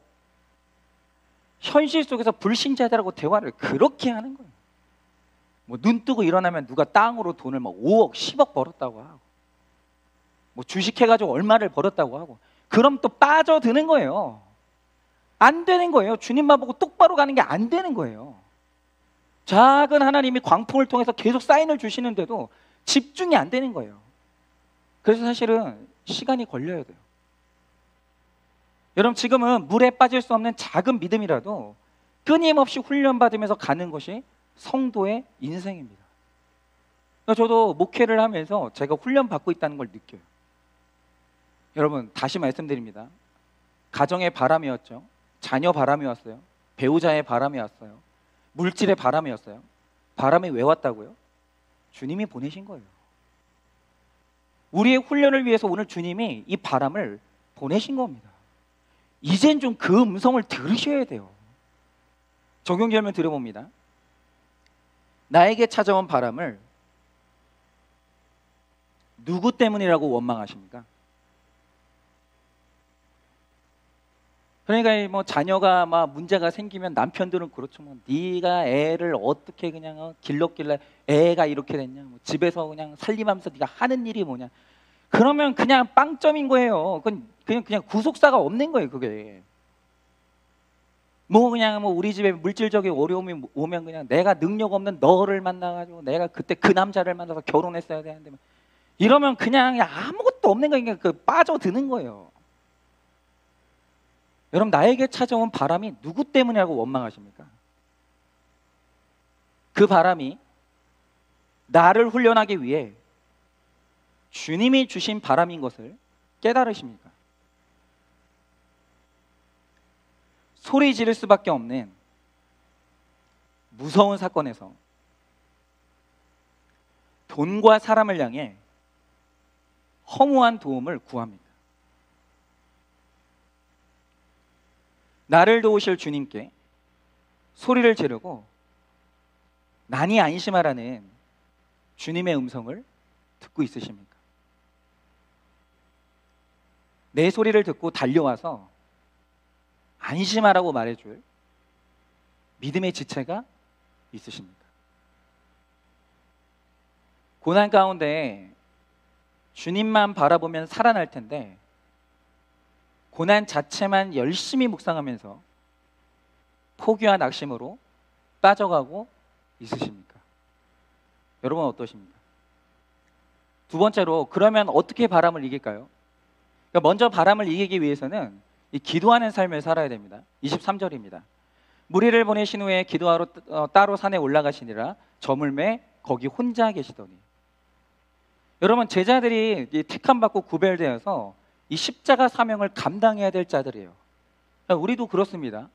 현실 속에서 불신자들하고 대화를 그렇게 하는 거예요. 뭐 눈 뜨고 일어나면 누가 땅으로 돈을 막 5억, 10억 벌었다고 하고, 뭐 주식해가지고 얼마를 벌었다고 하고, 그럼 또 빠져드는 거예요. 안 되는 거예요. 주님만 보고 똑바로 가는 게 안 되는 거예요. 작은 하나님이 광풍을 통해서 계속 사인을 주시는데도 집중이 안 되는 거예요. 그래서 사실은 시간이 걸려야 돼요. 여러분, 지금은 물에 빠질 수 없는 작은 믿음이라도 끊임없이 훈련받으면서 가는 것이 성도의 인생입니다. 그러니까 저도 목회를 하면서 제가 훈련 받고 있다는 걸 느껴요. 여러분, 다시 말씀드립니다. 가정의 바람이었죠. 자녀 바람이 왔어요. 배우자의 바람이 왔어요. 물질의 바람이 왔어요. 바람이 왜 왔다고요? 주님이 보내신 거예요. 우리의 훈련을 위해서 오늘 주님이 이 바람을 보내신 겁니다. 이젠 좀 그 음성을 들으셔야 돼요. 적용절면 들어봅니다. 나에게 찾아온 바람을 누구 때문이라고 원망하십니까? 그러니까 뭐 자녀가 막 문제가 생기면 남편들은 그렇죠. 뭐 네가 애를 어떻게 그냥 길렀길래 애가 이렇게 됐냐. 뭐 집에서 그냥 살림하면서 네가 하는 일이 뭐냐. 그러면 그냥 빵점인 거예요. 그냥 구속사가 없는 거예요, 그게. 뭐 그냥 뭐 우리 집에 물질적인 어려움이 오면 그냥 내가 능력 없는 너를 만나가지고 내가 그때 그 남자를 만나서 결혼했어야 되는데 이러면 그냥 아무것도 없는 거니까 그 빠져드는 거예요. 여러분, 나에게 찾아온 바람이 누구 때문이라고 원망하십니까? 그 바람이 나를 훈련하기 위해 주님이 주신 바람인 것을 깨달으십니까? 소리 지를 수밖에 없는 무서운 사건에서 돈과 사람을 향해 허무한 도움을 구합니다. 나를 도우실 주님께 소리를 지르고 난이 안심하라는 주님의 음성을 듣고 있으십니까? 내 소리를 듣고 달려와서 안심하라고 말해줄 믿음의 지체가 있으십니까? 고난 가운데 주님만 바라보면 살아날 텐데 고난 자체만 열심히 묵상하면서 포기와 낙심으로 빠져가고 있으십니까? 여러분 어떠십니까? 두 번째로, 그러면 어떻게 바람을 이길까요? 그러니까 먼저 바람을 이기기 위해서는 이 기도하는 삶을 살아야 됩니다. 23절입니다. 무리를 보내신 후에 기도하러 따로 산에 올라가시니라 저물매 거기 혼자 계시더니. 여러분, 제자들이 택함 받고 구별되어서 이 십자가 사명을 감당해야 될 자들이에요. 우리도 그렇습니다.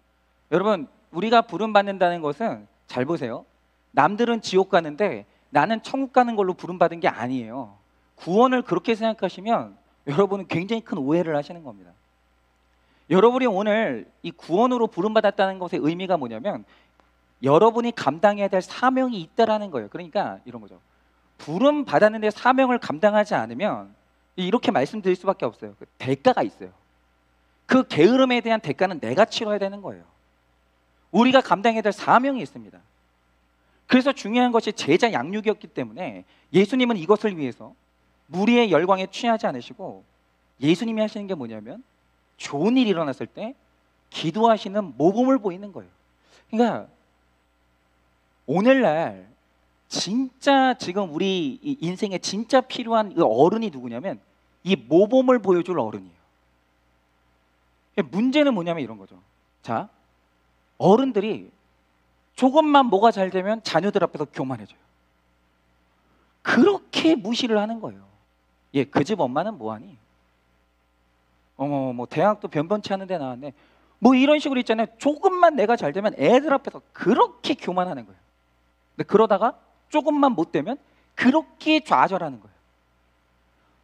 여러분, 우리가 부름받는다는 것은 잘 보세요. 남들은 지옥 가는데 나는 천국 가는 걸로 부름받은 게 아니에요. 구원을 그렇게 생각하시면 여러분은 굉장히 큰 오해를 하시는 겁니다. 여러분이 오늘 이 구원으로 부름받았다는 것의 의미가 뭐냐면 여러분이 감당해야 될 사명이 있다라는 거예요. 그러니까 이런 거죠. 부름받았는데 사명을 감당하지 않으면 이렇게 말씀드릴 수밖에 없어요. 그 대가가 있어요. 그 게으름에 대한 대가는 내가 치러야 되는 거예요. 우리가 감당해야 될 사명이 있습니다. 그래서 중요한 것이 제자 양육이었기 때문에 예수님은 이것을 위해서 무리의 열광에 취하지 않으시고 예수님이 하시는 게 뭐냐면 좋은 일이 일어났을 때 기도하시는 모범을 보이는 거예요. 그러니까 오늘날 진짜 지금 우리 인생에 진짜 필요한 그 어른이 누구냐면 이 모범을 보여줄 어른이에요. 문제는 뭐냐면 이런 거죠. 자, 어른들이 조금만 뭐가 잘 되면 자녀들 앞에서 교만해져요. 그렇게 무시를 하는 거예요. 예, 그 집 엄마는 뭐하니? 뭐 대학도 변변치 않은 데 나왔네. 뭐 이런 식으로 있잖아요. 조금만 내가 잘 되면 애들 앞에서 그렇게 교만하는 거예요. 근데 그러다가 조금만 못 되면 그렇게 좌절하는 거예요.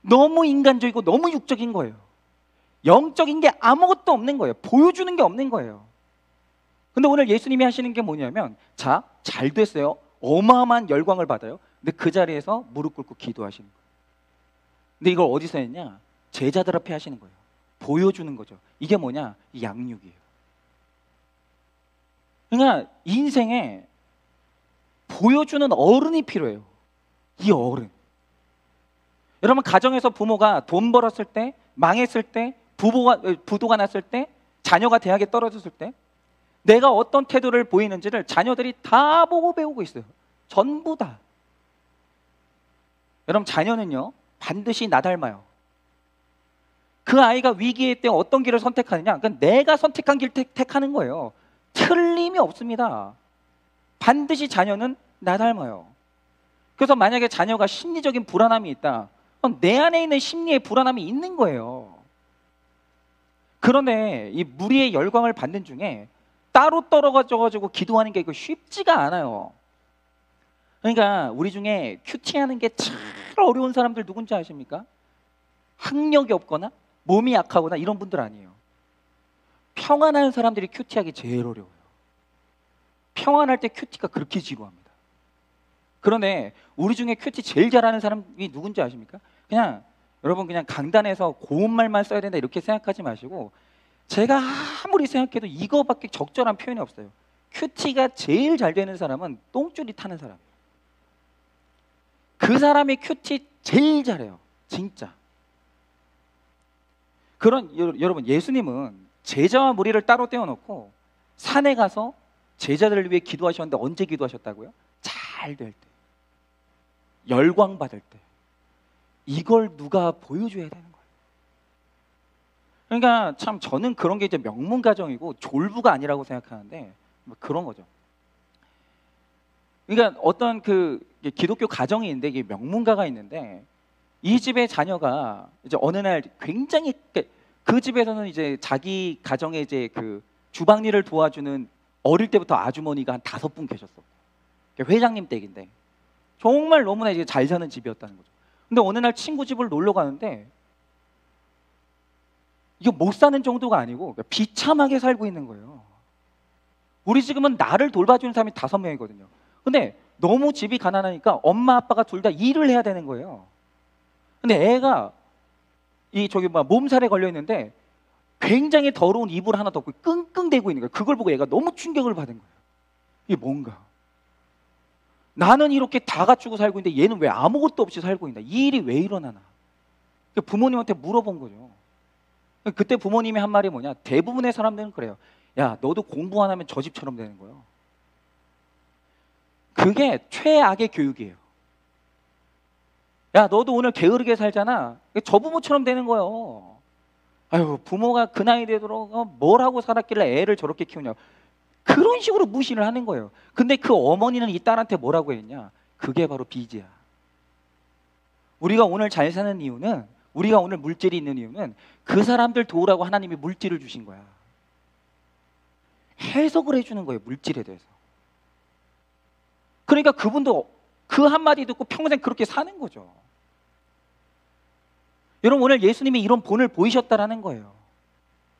너무 인간적이고 너무 육적인 거예요. 영적인 게 아무것도 없는 거예요. 보여주는 게 없는 거예요. 근데 오늘 예수님이 하시는 게 뭐냐면 자, 잘 됐어요. 어마어마한 열광을 받아요. 근데 그 자리에서 무릎 꿇고 기도하시는 거예요. 근데 이걸 어디서 했냐? 제자들 앞에 하시는 거예요. 보여주는 거죠. 이게 뭐냐? 양육이에요. 그러니까 인생에 보여주는 어른이 필요해요. 이 어른. 여러분, 가정에서 부모가 돈 벌었을 때, 망했을 때, 부도가 났을 때, 자녀가 대학에 떨어졌을 때 내가 어떤 태도를 보이는지를 자녀들이 다 보고 배우고 있어요. 전부 다. 여러분, 자녀는요 반드시 나 닮아요. 그 아이가 위기일 때 어떤 길을 선택하느냐, 그건 내가 선택한 길 택하는 거예요. 틀림이 없습니다. 반드시 자녀는 나 닮아요. 그래서 만약에 자녀가 심리적인 불안함이 있다, 그럼 내 안에 있는 심리의 불안함이 있는 거예요. 그런데 이 무리의 열광을 받는 중에 따로 떨어져가지고 기도하는 게 쉽지가 않아요. 그러니까 우리 중에 큐티하는 게 참 어려운 사람들 누군지 아십니까? 학력이 없거나 몸이 약하거나 이런 분들 아니에요. 평안한 사람들이 큐티하기 제일 어려워요. 평안할 때 큐티가 그렇게 지루합니다. 그런데 우리 중에 큐티 제일 잘하는 사람이 누군지 아십니까? 그냥 여러분 그냥 강단에서 고운 말만 써야 된다 이렇게 생각하지 마시고, 제가 아무리 생각해도 이거밖에 적절한 표현이 없어요. 큐티가 제일 잘 되는 사람은 똥줄이 타는 사람. 그 사람이 큐티 제일 잘해요. 진짜. 여러분, 예수님은 제자와 무리를 따로 떼어놓고 산에 가서 제자들을 위해 기도하셨는데 언제 기도하셨다고요? 잘 될 때, 열광받을 때. 이걸 누가 보여줘야 되는 거예요. 그러니까 참 저는 그런 게 이제 명문가정이고 졸부가 아니라고 생각하는데 뭐 그런 거죠. 그러니까 어떤 그 기독교 가정이 있는데 이게 명문가가 있는데, 이 집의 자녀가 이제 어느 날 굉장히 그 집에서는 이제 자기 가정에 이제 그 주방 일을 도와주는 어릴 때부터 아주머니가 한 5분 계셨어. 회장님 댁인데 정말 너무나 이제 잘 사는 집이었다는 거죠. 근데 어느 날 친구 집을 놀러 가는데 이거 못 사는 정도가 아니고 비참하게 살고 있는 거예요. 우리 지금은 나를 돌봐주는 사람이 5명이거든요. 근데 너무 집이 가난하니까 엄마 아빠가 둘 다 일을 해야 되는 거예요. 근데 애가 몸살에 걸려 있는데 굉장히 더러운 이불 하나 덮고 끙끙대고 있는 거예요. 그걸 보고 애가 너무 충격을 받은 거예요. 이게 뭔가, 나는 이렇게 다 갖추고 살고 있는데 얘는 왜 아무것도 없이 살고 있나, 이 일이 왜 일어나나. 부모님한테 물어본 거죠. 그때 부모님이 한 말이 뭐냐, 대부분의 사람들은 그래요. 야, 너도 공부 안 하면 저 집처럼 되는 거예요. 그게 최악의 교육이에요. 야, 너도 오늘 게으르게 살잖아. 저 부모처럼 되는 거예요. 아유, 부모가 그 나이 되도록 뭘 하고 살았길래 애를 저렇게 키우냐. 그런 식으로 무시를 하는 거예요. 근데 그 어머니는 이 딸한테 뭐라고 했냐? 그게 바로 빚이야. 우리가 오늘 잘 사는 이유는, 우리가 오늘 물질이 있는 이유는 그 사람들 도우라고 하나님이 물질을 주신 거야. 해석을 해주는 거예요, 물질에 대해서. 그러니까 그분도 그 한마디 듣고 평생 그렇게 사는 거죠. 여러분, 오늘 예수님이 이런 본을 보이셨다라는 거예요.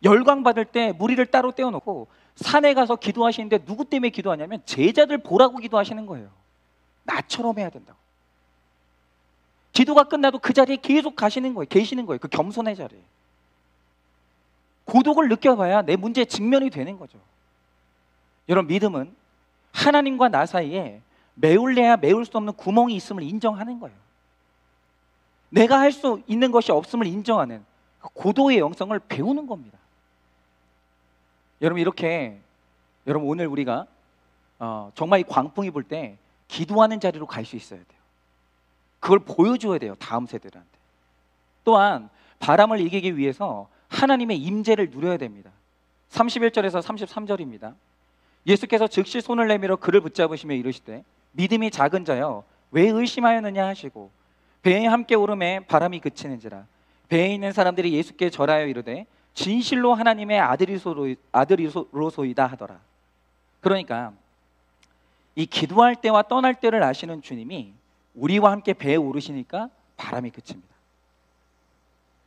열광받을 때 무리를 따로 떼어놓고 산에 가서 기도하시는데 누구 때문에 기도하냐면 제자들 보라고 기도하시는 거예요. 나처럼 해야 된다고. 기도가 끝나도 그 자리에 계속 계시는 거예요. 그 겸손의 자리에. 고독을 느껴봐야 내 문제에 직면이 되는 거죠. 여러분, 믿음은 하나님과 나 사이에 메울래야 메울 수 없는 구멍이 있음을 인정하는 거예요. 내가 할 수 있는 것이 없음을 인정하는 고도의 영성을 배우는 겁니다. 여러분, 이렇게 여러분 오늘 우리가 정말 이 광풍이 불 때 기도하는 자리로 갈 수 있어야 돼요. 그걸 보여줘야 돼요, 다음 세대들한테. 또한 바람을 이기기 위해서 하나님의 임재를 누려야 됩니다. 31절에서 33절입니다. 예수께서 즉시 손을 내밀어 그를 붙잡으시며 이르시되 믿음이 작은 자여 왜 의심하였느냐 하시고 배에 함께 오름에 바람이 그치는지라. 배에 있는 사람들이 예수께 절하여 이르되 진실로 하나님의 아들이로소이다 하더라. 그러니까 이 기도할 때와 떠날 때를 아시는 주님이 우리와 함께 배에 오르시니까 바람이 그칩니다.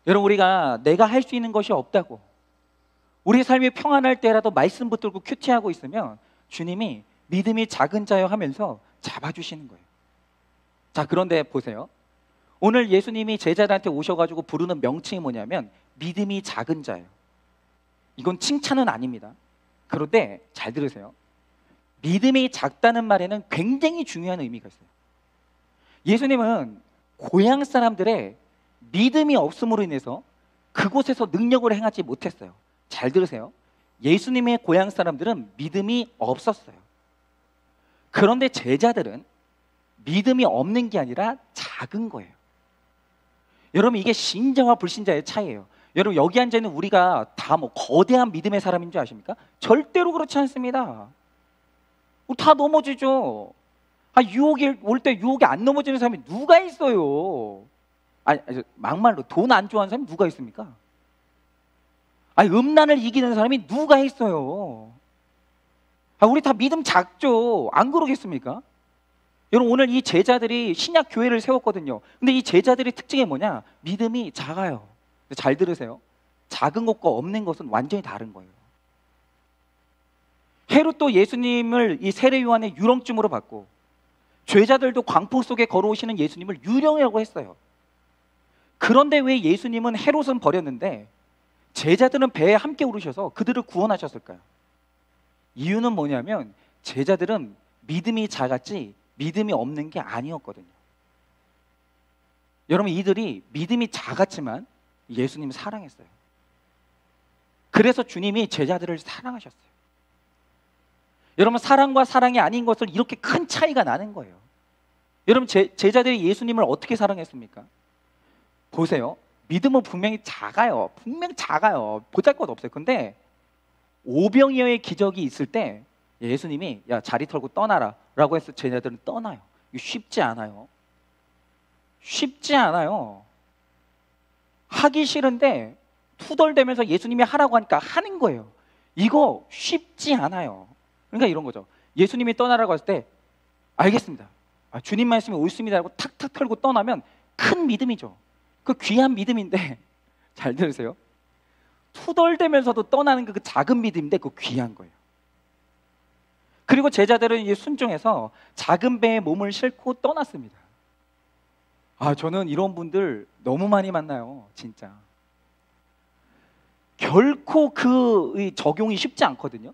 여러분, 우리가 내가 할 수 있는 것이 없다고, 우리 삶이 평안할 때라도 말씀 붙들고 큐티하고 있으면 주님이 믿음이 작은 자여 하면서 잡아주시는 거예요. 자, 그런데 보세요. 오늘 예수님이 제자들한테 오셔가지고 부르는 명칭이 뭐냐면 믿음이 작은 자예요. 이건 칭찬은 아닙니다. 그런데 잘 들으세요. 믿음이 작다는 말에는 굉장히 중요한 의미가 있어요. 예수님은 고향 사람들의 믿음이 없음으로 인해서 그곳에서 능력을 행하지 못했어요. 잘 들으세요. 예수님의 고향 사람들은 믿음이 없었어요. 그런데 제자들은 믿음이 없는 게 아니라 작은 거예요. 여러분, 이게 신자와 불신자의 차이예요. 여러분, 여기 앉아있는 우리가 다 거대한 믿음의 사람인 줄 아십니까? 절대로 그렇지 않습니다. 다 넘어지죠. 유혹이 올 때 유혹에 안 넘어지는 사람이 누가 있어요? 막말로 돈 안 좋아하는 사람이 누가 있습니까? 음란을 이기는 사람이 누가 있어요? 우리 다 믿음 작죠? 안 그러겠습니까? 여러분, 오늘 이 제자들이 신약 교회를 세웠거든요. 근데 이 제자들의 특징이 뭐냐? 믿음이 작아요. 잘 들으세요. 작은 것과 없는 것은 완전히 다른 거예요. 헤롯도 예수님을 이 세례 요한의 유령쯤으로 봤고, 죄자들도 광포 속에 걸어오시는 예수님을 유령이라고 했어요. 그런데 왜 예수님은 헤롯은 버렸는데 제자들은 배에 함께 오르셔서 그들을 구원하셨을까요? 이유는 뭐냐면 제자들은 믿음이 작았지 믿음이 없는 게 아니었거든요. 여러분, 이들이 믿음이 작았지만 예수님을 사랑했어요. 그래서 주님이 제자들을 사랑하셨어요. 여러분, 사랑과 사랑이 아닌 것을 이렇게 큰 차이가 나는 거예요. 여러분, 제자들이 예수님을 어떻게 사랑했습니까? 보세요. 믿음은 분명히 작아요. 분명히 작아요. 보잘것없어요. 근데 오병이어의 기적이 있을 때 예수님이 야, 자리 털고 떠나라 라고 해서 제자들은 떠나요. 이거 쉽지 않아요. 쉽지 않아요. 하기 싫은데 투덜대면서 예수님이 하라고 하니까 하는 거예요. 이거 쉽지 않아요. 그러니까 이런 거죠. 예수님이 떠나라고 했을 때 알겠습니다. 주님 말씀이 옳습니다 하고 탁탁 털고 떠나면 큰 믿음이죠. 그 귀한 믿음인데 잘 들으세요. 투덜대면서도 떠나는 그 작은 믿음인데 그 귀한 거예요. 그리고 제자들은 이제 순종해서 작은 배에 몸을 싣고 떠났습니다. 저는 이런 분들 너무 많이 만나요. 진짜. 결코 그 적용이 쉽지 않거든요.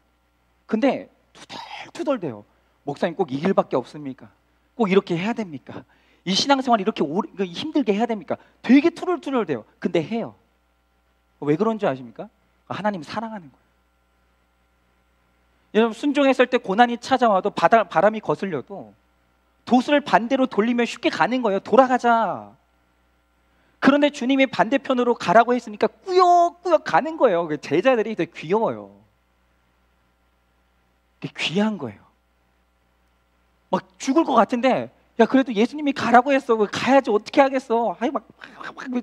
근데 투덜투덜대요. 목사님 꼭 이 길밖에 없습니까? 꼭 이렇게 해야 됩니까? 이 신앙생활 이렇게 힘들게 해야 됩니까? 되게 투덜투덜대요. 근데 해요. 왜 그런 줄 아십니까? 하나님 사랑하는 거예요. 여러분, 순종했을 때 고난이 찾아와도 바람이 거슬려도 돛을 반대로 돌리면 쉽게 가는 거예요. 돌아가자. 그런데 주님이 반대편으로 가라고 했으니까 꾸역꾸역 가는 거예요. 제자들이 되게 귀여워요. 귀한 거예요. 막 죽을 것 같은데 야, 그래도 예수님이 가라고 했어. 가야지 어떻게 하겠어. 막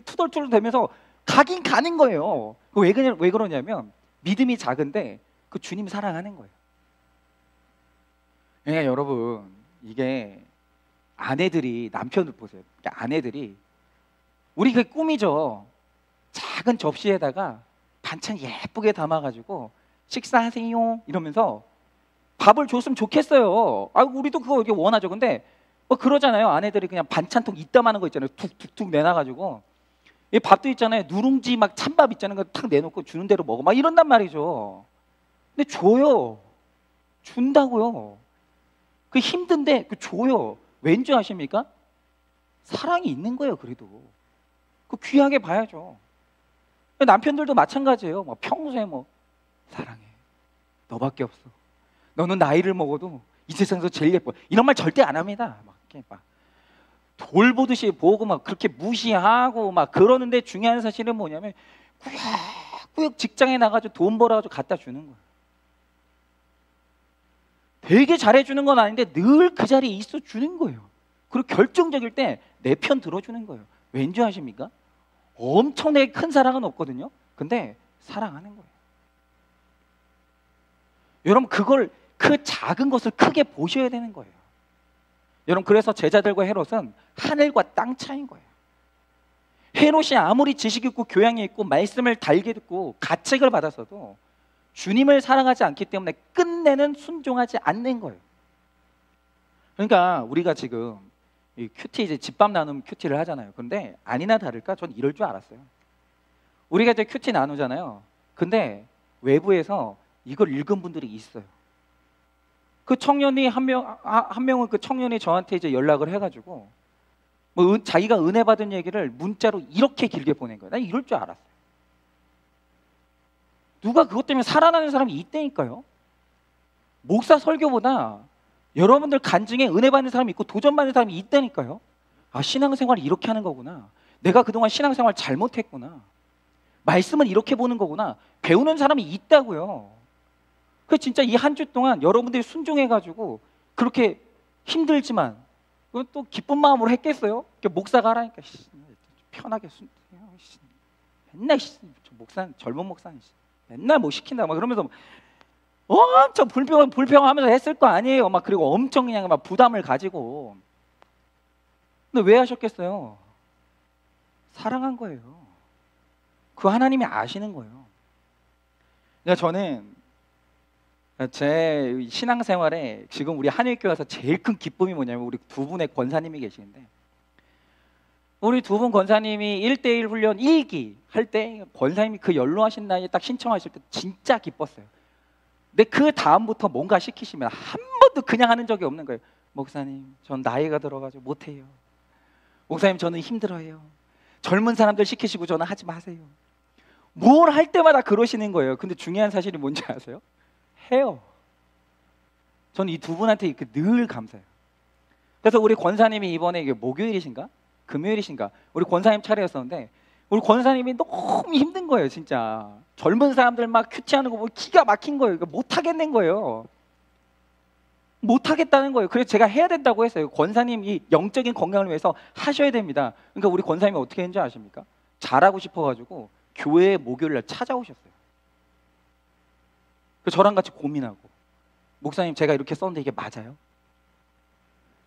투덜투덜 대면서 가긴 가는 거예요. 왜 그러냐면 믿음이 작은데 그 주님 사랑하는 거예요. 그러니까 여러분, 이게 아내들이 남편을 보세요. 그러니까 아내들이 우리 그 꿈이죠. 작은 접시에다가 반찬 예쁘게 담아가지고 식사하세요 이러면서 밥을 줬으면 좋겠어요. 우리도 그거 이렇게 원하죠. 근데 그러잖아요. 아내들이 그냥 반찬통 이따만한 거 있잖아요. 툭툭툭 내놔가지고 이 밥도 있잖아요. 누룽지 막 찬밥 있잖아요. 그거 탁 내놓고 주는 대로 먹어. 막 이런단 말이죠. 근데 줘요. 준다고요. 그 힘든데 그 줘요. 왠지 아십니까? 사랑이 있는 거예요. 그래도 그 귀하게 봐야죠. 남편들도 마찬가지예요. 평소에 사랑해. 너밖에 없어. 너는 나이를 먹어도 이 세상에서 제일 예뻐. 이런 말 절대 안 합니다. 막 돌보듯이 보고 막 그렇게 무시하고 막 그러는데 중요한 사실은 뭐냐면 꾸역꾸역 직장에 나가지고 돈 벌어가지고 갖다 주는 거예요. 되게 잘해주는 건 아닌데 늘 그 자리에 있어 주는 거예요. 그리고 결정적일 때 내 편 들어주는 거예요. 왠지 아십니까? 엄청나게 큰 사랑은 없거든요. 근데 사랑하는 거예요. 여러분, 그 작은 것을 크게 보셔야 되는 거예요. 여러분, 그래서 제자들과 헤롯은 하늘과 땅 차이인 거예요. 헤롯이 아무리 지식 있고 교양이 있고 말씀을 달게 듣고 가책을 받았어도 주님을 사랑하지 않기 때문에 끝내는 순종하지 않는 거예요. 그러니까 우리가 지금 이 큐티 이제 집밥 나눔 큐티를 하잖아요. 근데 아니나 다를까 전 이럴 줄 알았어요. 우리가 이제 큐티 나누잖아요. 근데 외부에서 이걸 읽은 분들이 있어요. 그 청년이 한 명은 그 청년이 저한테 이제 연락을 해가지고 자기가 은혜 받은 얘기를 문자로 이렇게 길게 보낸 거예요. 난 이럴 줄 알았어요. 누가 그것 때문에 살아나는 사람이 있다니까요. 목사 설교보다 여러분들 간증에 은혜 받는 사람이 있고 도전 받는 사람이 있다니까요. 신앙생활이 이렇게 하는 거구나. 내가 그동안 신앙생활 잘못했구나. 말씀은 이렇게 보는 거구나. 배우는 사람이 있다고요. 그 진짜 이 한 주 동안 여러분들이 순종해가지고 그렇게 힘들지만 그건 또 기쁜 마음으로 했겠어요? 목사가 하라니까 편하게 맨날 목사 젊은 목사는 맨날 뭐 시킨다 막 그러면서 엄청 불평하면서 했을 거 아니에요. 막 그리고 엄청 그냥 막 부담을 가지고. 근데 왜 하셨겠어요? 사랑한 거예요. 그 하나님이 아시는 거예요. 그러니까 저는 제 신앙생활에 지금 우리 한일교회 와서 제일 큰 기쁨이 뭐냐면 우리 두 분의 권사님이 계시는데, 우리 두 분 권사님이 1대1 훈련 1기 할 때 권사님이 그 연로하신 나이에 딱 신청하실 때 진짜 기뻤어요. 근데 그 다음부터 뭔가 시키시면 한 번도 그냥 하는 적이 없는 거예요. 목사님, 전 나이가 들어가지고 못해요. 목사님, 저는 힘들어요. 젊은 사람들 시키시고 저는 하지 마세요. 뭘 할 때마다 그러시는 거예요. 근데 중요한 사실이 뭔지 아세요? 해요. 저는 이 두 분한테 늘 감사해요. 그래서 우리 권사님이 이번에 이게 목요일이신가? 금요일이신가? 우리 권사님 차례였었는데 우리 권사님이 너무 힘든 거예요. 진짜 젊은 사람들 막 큐티하는 거 보고 기가 막힌 거예요. 못 하겠는 거예요. 못 하겠다는 거예요. 그래서 제가 해야 된다고 했어요. 권사님이 영적인 건강을 위해서 하셔야 됩니다. 그러니까 우리 권사님이 어떻게 했는지 아십니까? 잘하고 싶어가지고 교회 목요일날 찾아오셨어요. 그래서 저랑 같이 고민하고, 목사님 제가 이렇게 썼는데 이게 맞아요?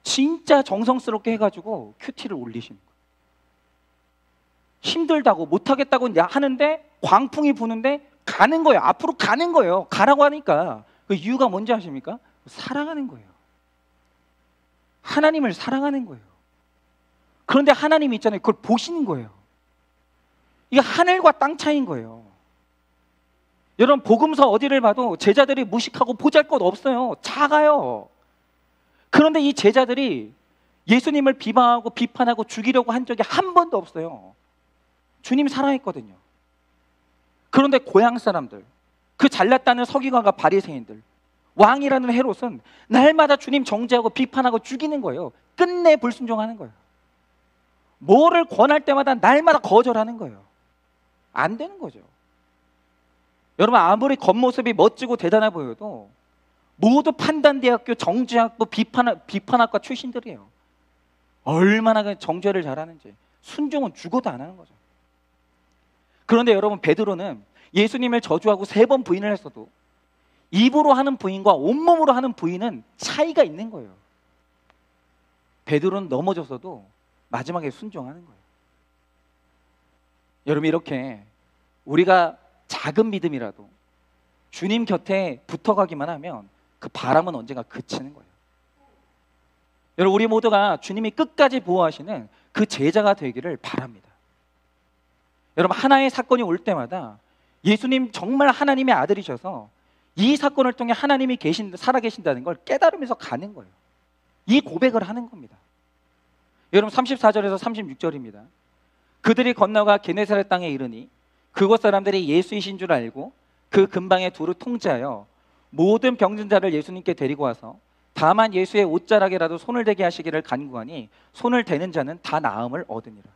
진짜 정성스럽게 해가지고 큐티를 올리시는 거예요. 힘들다고 못하겠다고 하는데 광풍이 부는데 가는 거예요. 앞으로 가는 거예요. 가라고 하니까. 그 이유가 뭔지 아십니까? 사랑하는 거예요. 하나님을 사랑하는 거예요. 그런데 하나님이 있잖아요. 그걸 보시는 거예요. 이게 하늘과 땅 차이인 거예요. 여러분, 복음서 어디를 봐도 제자들이 무식하고 보잘것 없어요. 작아요. 그런데 이 제자들이 예수님을 비방하고 비판하고 죽이려고 한 적이 한 번도 없어요. 주님 사랑했거든요. 그런데 고향 사람들, 그 잘났다는 서기관과 바리새인들, 왕이라는 헤롯은 날마다 주님 정죄하고 비판하고 죽이는 거예요. 끝내 불순종하는 거예요. 뭐를 권할 때마다 날마다 거절하는 거예요. 안 되는 거죠. 여러분, 아무리 겉모습이 멋지고 대단해 보여도 모두 판단대학교 정죄학부 비판학과 출신들이에요. 얼마나 그 정죄를 잘하는지. 순종은 죽어도 안 하는 거죠. 그런데 여러분, 베드로는 예수님을 저주하고 3번 부인을 했어도 입으로 하는 부인과 온몸으로 하는 부인은 차이가 있는 거예요. 베드로는 넘어졌어도 마지막에 순종하는 거예요. 여러분, 이렇게 우리가 작은 믿음이라도 주님 곁에 붙어가기만 하면 그 바람은 언젠가 그치는 거예요. 여러분, 우리 모두가 주님이 끝까지 보호하시는 그 제자가 되기를 바랍니다. 여러분, 하나의 사건이 올 때마다 예수님 정말 하나님의 아들이셔서 이 사건을 통해 하나님이 살아계신다는 걸 깨달으면서 가는 거예요. 이 고백을 하는 겁니다. 여러분, 34절에서 36절입니다. 그들이 건너가 게네사렛 땅에 이르니 그곳 사람들이 예수이신 줄 알고 그 근방에 두루 통제하여 모든 병든 자를 예수님께 데리고 와서 다만 예수의 옷자락에라도 손을 대게 하시기를 간구하니 손을 대는 자는 다 나음을 얻으니라.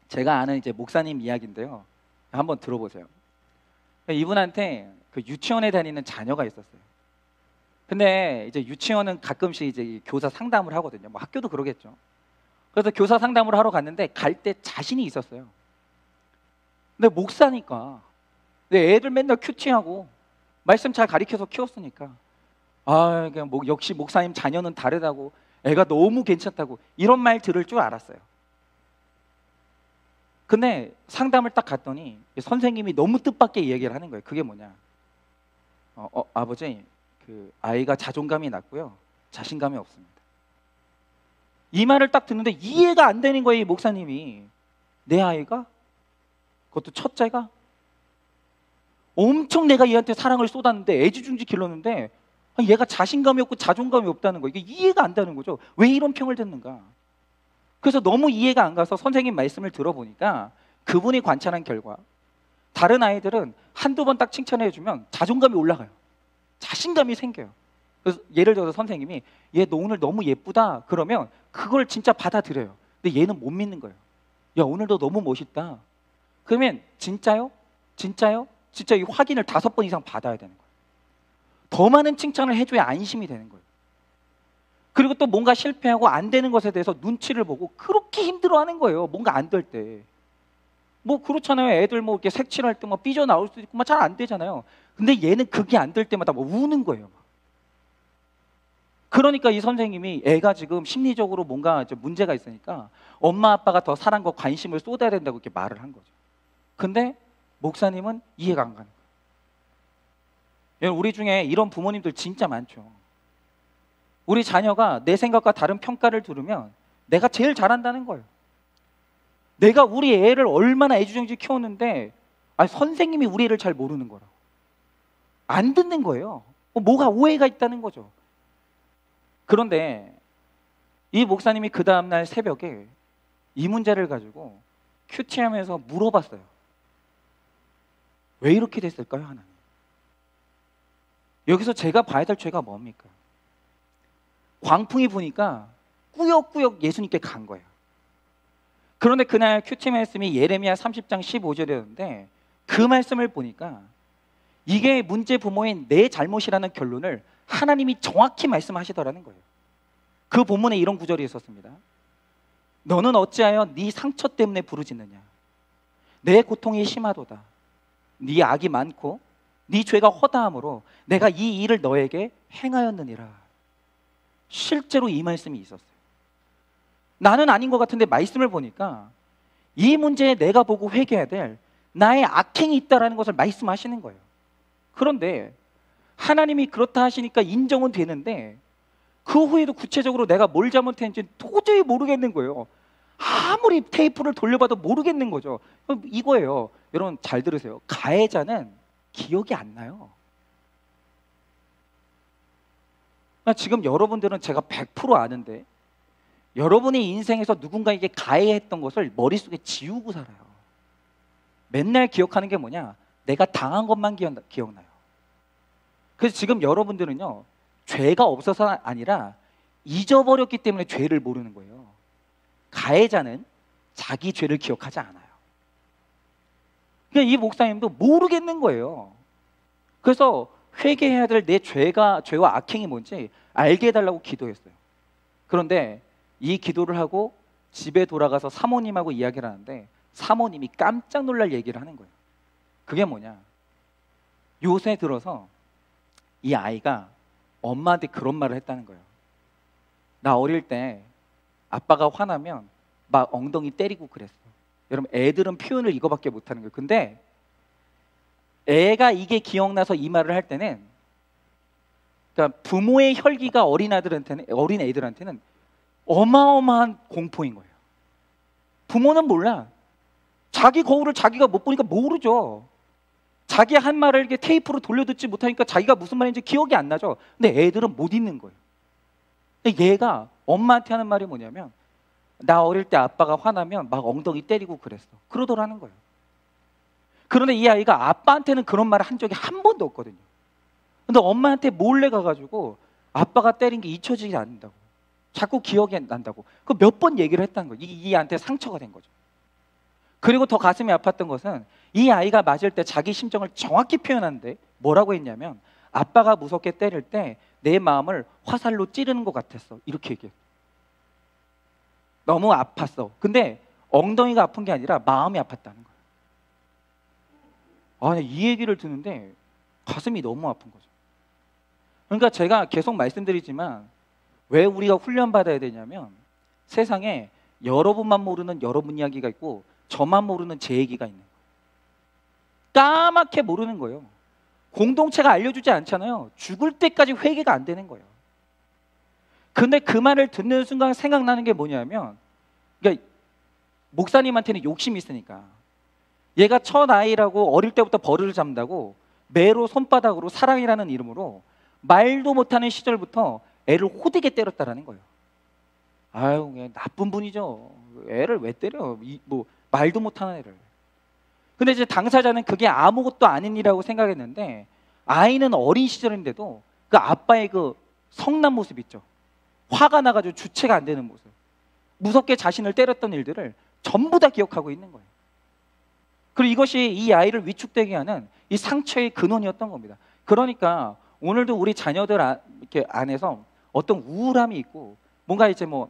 제가 아는 이제 목사님 이야기인데요. 한번 들어보세요. 이분한테 그 유치원에 다니는 자녀가 있었어요. 근데 이제 유치원은 가끔씩 이제 교사 상담을 하거든요. 뭐 학교도 그러겠죠. 그래서 교사 상담을 하러 갔는데 갈 때 자신이 있었어요. 근데 목사니까, 근데 애들 맨날 큐티하고 말씀 잘 가르쳐서 키웠으니까 그냥 역시 목사님 자녀는 다르다고, 애가 너무 괜찮다고 이런 말 들을 줄 알았어요. 근데 상담을 딱 갔더니 선생님이 너무 뜻밖의 얘기를 하는 거예요. 그게 뭐냐? 아버지, 그 아이가 자존감이 낮고요, 자신감이 없습니다. 이 말을 딱 듣는데 이해가 안 되는 거예요. 이 목사님이. 내 아이가? 그것도 첫째가? 엄청 내가 얘한테 사랑을 쏟았는데 애지중지 길렀는데 얘가 자신감이 없고 자존감이 없다는 거, 이게 이해가 안 되는 거죠. 왜 이런 평을 듣는가? 그래서 너무 이해가 안 가서 선생님 말씀을 들어보니까 그분이 관찰한 결과 다른 아이들은 한두 번 딱 칭찬해 주면 자존감이 올라가요. 자신감이 생겨요. 그래서 예를 들어서 선생님이 얘 너 오늘 너무 예쁘다 그러면 그걸 진짜 받아들여요. 근데 얘는 못 믿는 거예요. 야, 오늘도 너무 멋있다. 그러면 진짜요? 진짜요? 진짜 이 확인을 5번 이상 받아야 되는 거예요. 더 많은 칭찬을 해줘야 안심이 되는 거예요. 그리고 또 뭔가 실패하고 안 되는 것에 대해서 눈치를 보고 그렇게 힘들어하는 거예요. 뭔가 안 될 때. 뭐 그렇잖아요. 애들 뭐 이렇게 색칠할 때 뭐 삐져 나올 수도 있고 막 잘 안 되잖아요. 근데 얘는 그게 안 될 때마다 뭐 우는 거예요. 그러니까 이 선생님이 애가 지금 심리적으로 뭔가 좀 문제가 있으니까 엄마 아빠가 더 사랑과 관심을 쏟아야 된다고 이렇게 말을 한 거죠. 근데 목사님은 이해가 안 가는 거예요. 우리 중에 이런 부모님들 진짜 많죠. 우리 자녀가 내 생각과 다른 평가를 들으면 내가 제일 잘한다는 거예요. 내가 우리 애를 얼마나 애주정지 키웠는데 선생님이 우리 애를 잘 모르는 거라고. 안 듣는 거예요. 뭐가 오해가 있다는 거죠. 그런데 이 목사님이 그 다음날 새벽에 이 문제를 가지고 큐티하면서 물어봤어요. 왜 이렇게 됐을까요, 하나님? 여기서 제가 봐야 될 죄가 뭡니까? 광풍이 부니까 꾸역꾸역 예수님께 간 거예요. 그런데 그날 큐티 말씀이 예레미야 30장 15절이었는데 그 말씀을 보니까 이게 문제 부모인 내 잘못이라는 결론을 하나님이 정확히 말씀하시더라는 거예요. 그 본문에 이런 구절이 있었습니다. 너는 어찌하여 네 상처 때문에 부르짖느냐? 내 고통이 심하도다. 네 악이 많고 네 죄가 허다함으로 내가 이 일을 너에게 행하였느니라. 실제로 이 말씀이 있었어요. 나는 아닌 것 같은데 말씀을 보니까 이 문제에 내가 보고 회개해야 될 나의 악행이 있다는 것을 말씀하시는 거예요. 그런데 하나님이 그렇다 하시니까 인정은 되는데 그 후에도 구체적으로 내가 뭘 잘못했는지 도저히 모르겠는 거예요. 아무리 테이프를 돌려봐도 모르겠는 거죠. 이거예요. 여러분 잘 들으세요. 가해자는 기억이 안 나요. 지금 여러분들은 제가 100% 아는데 여러분의 인생에서 누군가에게 가해했던 것을 머릿속에 지우고 살아요. 맨날 기억하는 게 뭐냐? 내가 당한 것만 기억나요. 그래서 지금 여러분들은요, 죄가 없어서 아니라 잊어버렸기 때문에 죄를 모르는 거예요. 가해자는 자기 죄를 기억하지 않아요. 그러니까 이 목사님도 모르겠는 거예요. 그래서 회개해야 될 내 죄와 악행이 뭔지 알게 해달라고 기도했어요. 그런데 이 기도를 하고 집에 돌아가서 사모님하고 이야기를 하는데 사모님이 깜짝 놀랄 얘기를 하는 거예요. 그게 뭐냐? 요새 들어서 이 아이가 엄마한테 그런 말을 했다는 거예요. 나 어릴 때 아빠가 화나면 막 엉덩이 때리고 그랬어. 여러분 애들은 표현을 이거밖에 못하는 거예요. 근데 애가 이게 기억나서 이 말을 할 때는 그러니까 부모의 혈기가 어린 애들한테는 어마어마한 공포인 거예요. 부모는 몰라. 자기 거울을 자기가 못 보니까 모르죠. 자기 한 말을 이렇게 테이프로 돌려듣지 못하니까 자기가 무슨 말인지 기억이 안 나죠. 근데 애들은 못 잊는 거예요. 근데 얘가 엄마한테 하는 말이 뭐냐면 나 어릴 때 아빠가 화나면 막 엉덩이 때리고 그랬어. 그러더라는 거예요. 그런데 이 아이가 아빠한테는 그런 말을 한 적이 한 번도 없거든요. 근데 엄마한테 몰래 가가지고 아빠가 때린 게 잊혀지지 않는다고. 자꾸 기억이 난다고. 그 몇 번 얘기를 했다는 거예요. 이 아이한테 상처가 된 거죠. 그리고 더 가슴이 아팠던 것은 이 아이가 맞을 때 자기 심정을 정확히 표현하는데 뭐라고 했냐면 아빠가 무섭게 때릴 때 내 마음을 화살로 찌르는 것 같았어. 이렇게 얘기해요. 너무 아팠어. 근데 엉덩이가 아픈 게 아니라 마음이 아팠다는 거예요. 이 얘기를 듣는데 가슴이 너무 아픈 거죠. 그러니까 제가 계속 말씀드리지만 왜 우리가 훈련받아야 되냐면 세상에 여러분만 모르는 여러분 이야기가 있고 저만 모르는 제 얘기가 있는 거예요. 까맣게 모르는 거예요. 공동체가 알려주지 않잖아요. 죽을 때까지 회개가 안 되는 거예요. 근데 그 말을 듣는 순간 생각나는 게 뭐냐면 그러니까 목사님한테는 욕심이 있으니까 얘가 첫 아이라고 어릴 때부터 버릇을 잡는다고 매로 손바닥으로 사랑이라는 이름으로 말도 못하는 시절부터 애를 호되게 때렸다라는 거예요. 나쁜 분이죠. 애를 왜 때려? 말도 못하는 애를. 근데 이제 당사자는 그게 아무것도 아닌 일이라고 생각했는데 아이는 어린 시절인데도 그 아빠의 그 성난 모습 있죠. 화가 나가지고 주체가 안 되는 모습. 무섭게 자신을 때렸던 일들을 전부 다 기억하고 있는 거예요. 그리고 이것이 이 아이를 위축되게 하는 이 상처의 근원이었던 겁니다. 그러니까 오늘도 우리 자녀들 이렇게 안에서 어떤 우울함이 있고 뭔가 이제 뭐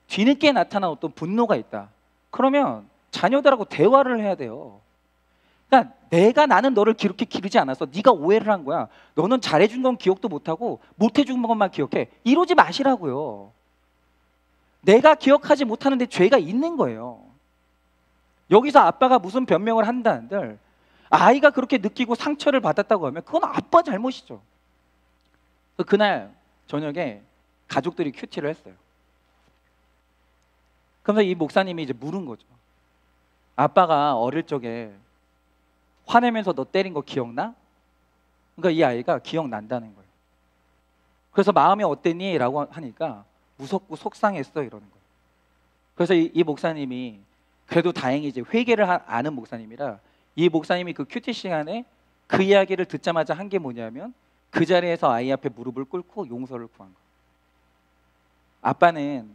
뒤늦게 나타난 어떤 분노가 있다. 그러면 자녀들하고 대화를 해야 돼요. 그러니까 나는 너를 그렇게 기르지 않았어. 네가 오해를 한 거야. 너는 잘해준 건 기억도 못하고 못해준 것만 기억해. 이러지 마시라고요. 내가 기억하지 못하는데 죄가 있는 거예요. 여기서 아빠가 무슨 변명을 한다 한들 아이가 그렇게 느끼고 상처를 받았다고 하면 그건 아빠 잘못이죠. 그날 저녁에 가족들이 큐티를 했어요. 그러면서 이 목사님이 이제 물은 거죠. 아빠가 어릴 적에 화내면서 너 때린 거 기억나? 그러니까 이 아이가 기억난다는 거예요. 그래서 마음이 어땠니? 라고 하니까 무섭고 속상했어 이러는 거예요. 그래서 이 목사님이 그래도 다행히 이제 회개를 아는 목사님이라 이 목사님이 그 큐티 시간에 그 이야기를 듣자마자 한 게 뭐냐면 그 자리에서 아이 앞에 무릎을 꿇고 용서를 구한 거예요. 아빠는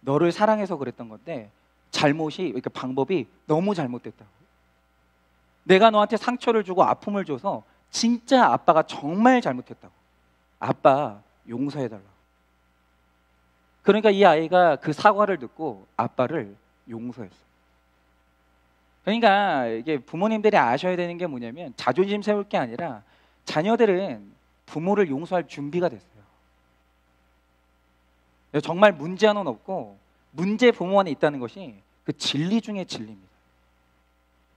너를 사랑해서 그랬던 건데 잘못이 이렇게 방법이 너무 잘못됐다고. 내가 너한테 상처를 주고 아픔을 줘서 진짜 아빠가 정말 잘못했다고. 아빠 용서해달라고. 그러니까 이 아이가 그 사과를 듣고 아빠를 용서했어요. 그러니까 이게 부모님들이 아셔야 되는 게 뭐냐면 자존심 세울 게 아니라 자녀들은 부모를 용서할 준비가 됐어요. 정말 문제 하나는 없고 문제 부모 안에 있다는 것이 그 진리 중에 진리입니다.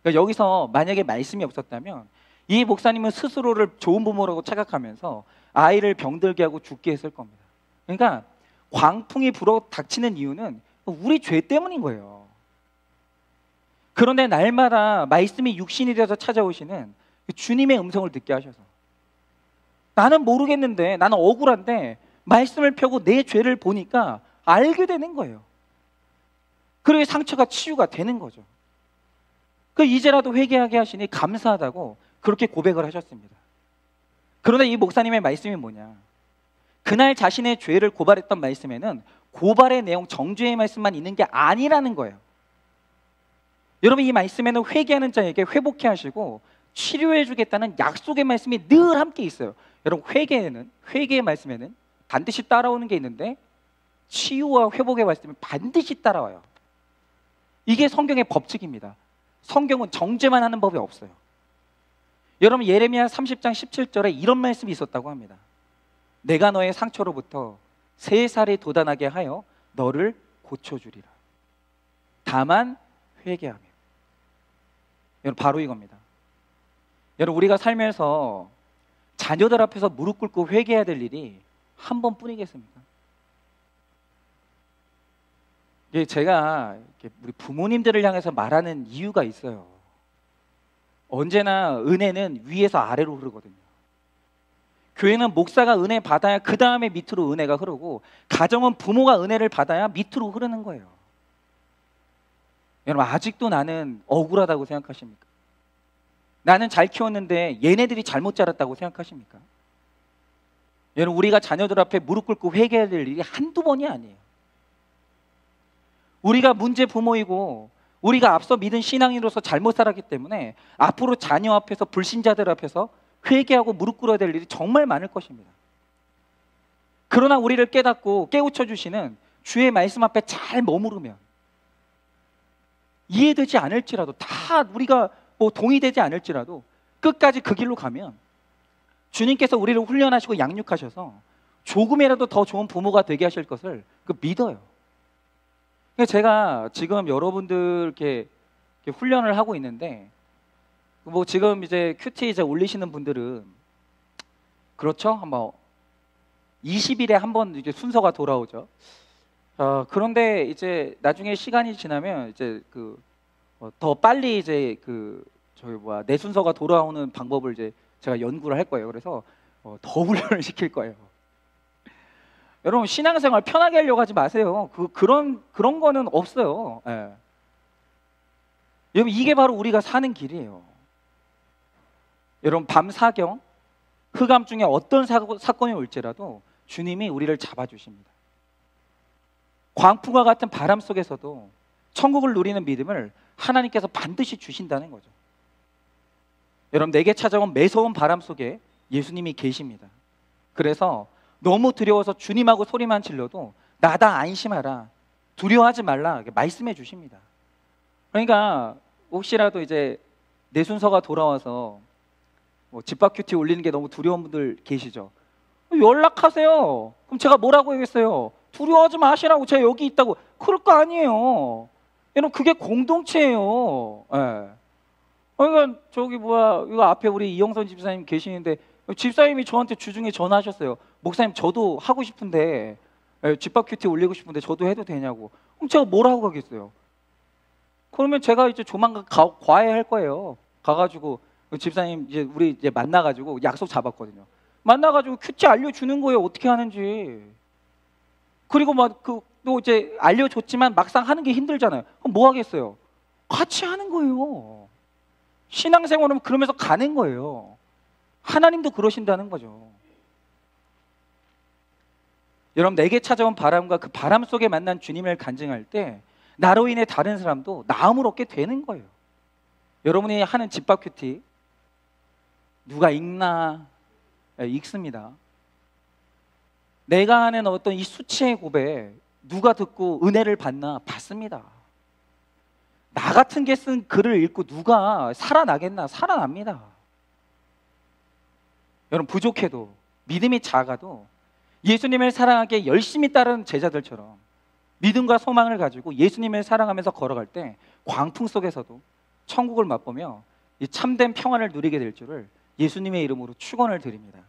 그러니까 여기서 만약에 말씀이 없었다면 이 목사님은 스스로를 좋은 부모라고 착각하면서 아이를 병들게 하고 죽게 했을 겁니다. 그러니까 광풍이 불어 닥치는 이유는 우리 죄 때문인 거예요. 그런데 날마다 말씀이 육신이 되어서 찾아오시는 주님의 음성을 듣게 하셔서 나는 모르겠는데 나는 억울한데 말씀을 펴고 내 죄를 보니까 알게 되는 거예요. 그리고 상처가 치유가 되는 거죠. 그 이제라도 회개하게 하시니 감사하다고 그렇게 고백을 하셨습니다. 그런데 이 목사님의 말씀이 뭐냐? 그날 자신의 죄를 고발했던 말씀에는 고발의 내용, 정죄의 말씀만 있는 게 아니라는 거예요. 여러분 이 말씀에는 회개하는 자에게 회복해 하시고 치료해 주겠다는 약속의 말씀이 늘 함께 있어요. 여러분 회개의 말씀에는 반드시 따라오는 게 있는데 치유와 회복의 말씀이 반드시 따라와요. 이게 성경의 법칙입니다. 성경은 정죄만 하는 법이 없어요. 여러분 예레미야 30장 17절에 이런 말씀이 있었다고 합니다. 내가 너의 상처로부터 새 살이 돋아나게 하여 너를 고쳐주리라. 다만 회개하며. 여러분 바로 이겁니다. 여러분 우리가 살면서 자녀들 앞에서 무릎 꿇고 회개해야 될 일이 한 번뿐이겠습니까? 이게 제가 우리 부모님들을 향해서 말하는 이유가 있어요. 언제나 은혜는 위에서 아래로 흐르거든요. 교회는 목사가 은혜 받아야 그 다음에 밑으로 은혜가 흐르고 가정은 부모가 은혜를 받아야 밑으로 흐르는 거예요. 여러분 아직도 나는 억울하다고 생각하십니까? 나는 잘 키웠는데 얘네들이 잘못 자랐다고 생각하십니까? 여러분 우리가 자녀들 앞에 무릎 꿇고 회개해야 될 일이 한두 번이 아니에요. 우리가 문제 부모이고 우리가 앞서 믿은 신앙인으로서 잘못 살았기 때문에 앞으로 자녀 앞에서 불신자들 앞에서 회개하고 무릎 꿇어야 될 일이 정말 많을 것입니다. 그러나 우리를 깨닫고 깨우쳐 주시는 주의 말씀 앞에 잘 머무르면 이해되지 않을지라도 다 우리가 뭐 동의되지 않을지라도 끝까지 그 길로 가면 주님께서 우리를 훈련하시고 양육하셔서 조금이라도 더 좋은 부모가 되게 하실 것을 믿어요. 제가 지금 여러분들 이렇게 훈련을 하고 있는데 뭐 지금 이제 큐티 이제 올리시는 분들은 그렇죠? 한번 20일에 한 번 이렇게 순서가 돌아오죠. 그런데 이제 나중에 시간이 지나면 이제 더 빨리 이제 내 순서가 돌아오는 방법을 이제 제가 연구를 할 거예요. 그래서 더 훈련을 시킬 거예요. 여러분 신앙생활 편하게 하려고 하지 마세요. 그런 거는 없어요. 예. 여러분 이게 바로 우리가 사는 길이에요. 여러분 밤 사경, 흑암 중에 어떤 사건이 올지라도 주님이 우리를 잡아주십니다. 광풍과 같은 바람 속에서도 천국을 누리는 믿음을 하나님께서 반드시 주신다는 거죠. 여러분 내게 찾아온 매서운 바람 속에 예수님이 계십니다. 그래서 너무 두려워서 주님하고 소리만 질러도 나다 안심하라, 두려워하지 말라 이렇게 말씀해 주십니다. 그러니까 혹시라도 이제 내 순서가 돌아와서 뭐 집밥 큐티 올리는 게 너무 두려운 분들 계시죠? 연락하세요. 그럼 제가 뭐라고 하겠어요? 두려워하지 마시라고, 제가 여기 있다고. 그럴 거 아니에요. 여러분 그게 공동체예요. 예. 그러니까 저기 뭐야, 이거 앞에 우리 이영선 집사님 계시는데 집사님이 저한테 주중에 전화하셨어요. 목사님 저도 하고 싶은데, 집밥 큐티 올리고 싶은데 저도 해도 되냐고. 그럼 제가 뭐라고 하겠어요? 그러면 제가 이제 조만간 과외할 거예요. 가가지고 집사님 이제 우리 이제 만나가지고 약속 잡았거든요. 만나가지고 큐티 알려주는 거예요. 어떻게 하는지. 그리고 막 또 이제 알려줬지만 막상 하는 게 힘들잖아요. 그럼 뭐 하겠어요? 같이 하는 거예요. 신앙생활은 그러면서 가는 거예요. 하나님도 그러신다는 거죠. 여러분, 내게 찾아온 바람과 그 바람 속에 만난 주님을 간증할 때 나로 인해 다른 사람도 나음을 얻게 되는 거예요. 여러분이 하는 집밥 큐티 누가 읽나? 읽습니다. 내가 하는 어떤 이 수치의 고백 누가 듣고 은혜를 받나? 받습니다. 나 같은 게 쓴 글을 읽고 누가 살아나겠나? 살아납니다. 여러분, 부족해도 믿음이 작아도 예수님을 사랑하기에 열심히 따르는 제자들처럼 믿음과 소망을 가지고 예수님을 사랑하면서 걸어갈 때 광풍 속에서도 천국을 맛보며 이 참된 평안을 누리게 될 줄을 예수님의 이름으로 축원을 드립니다.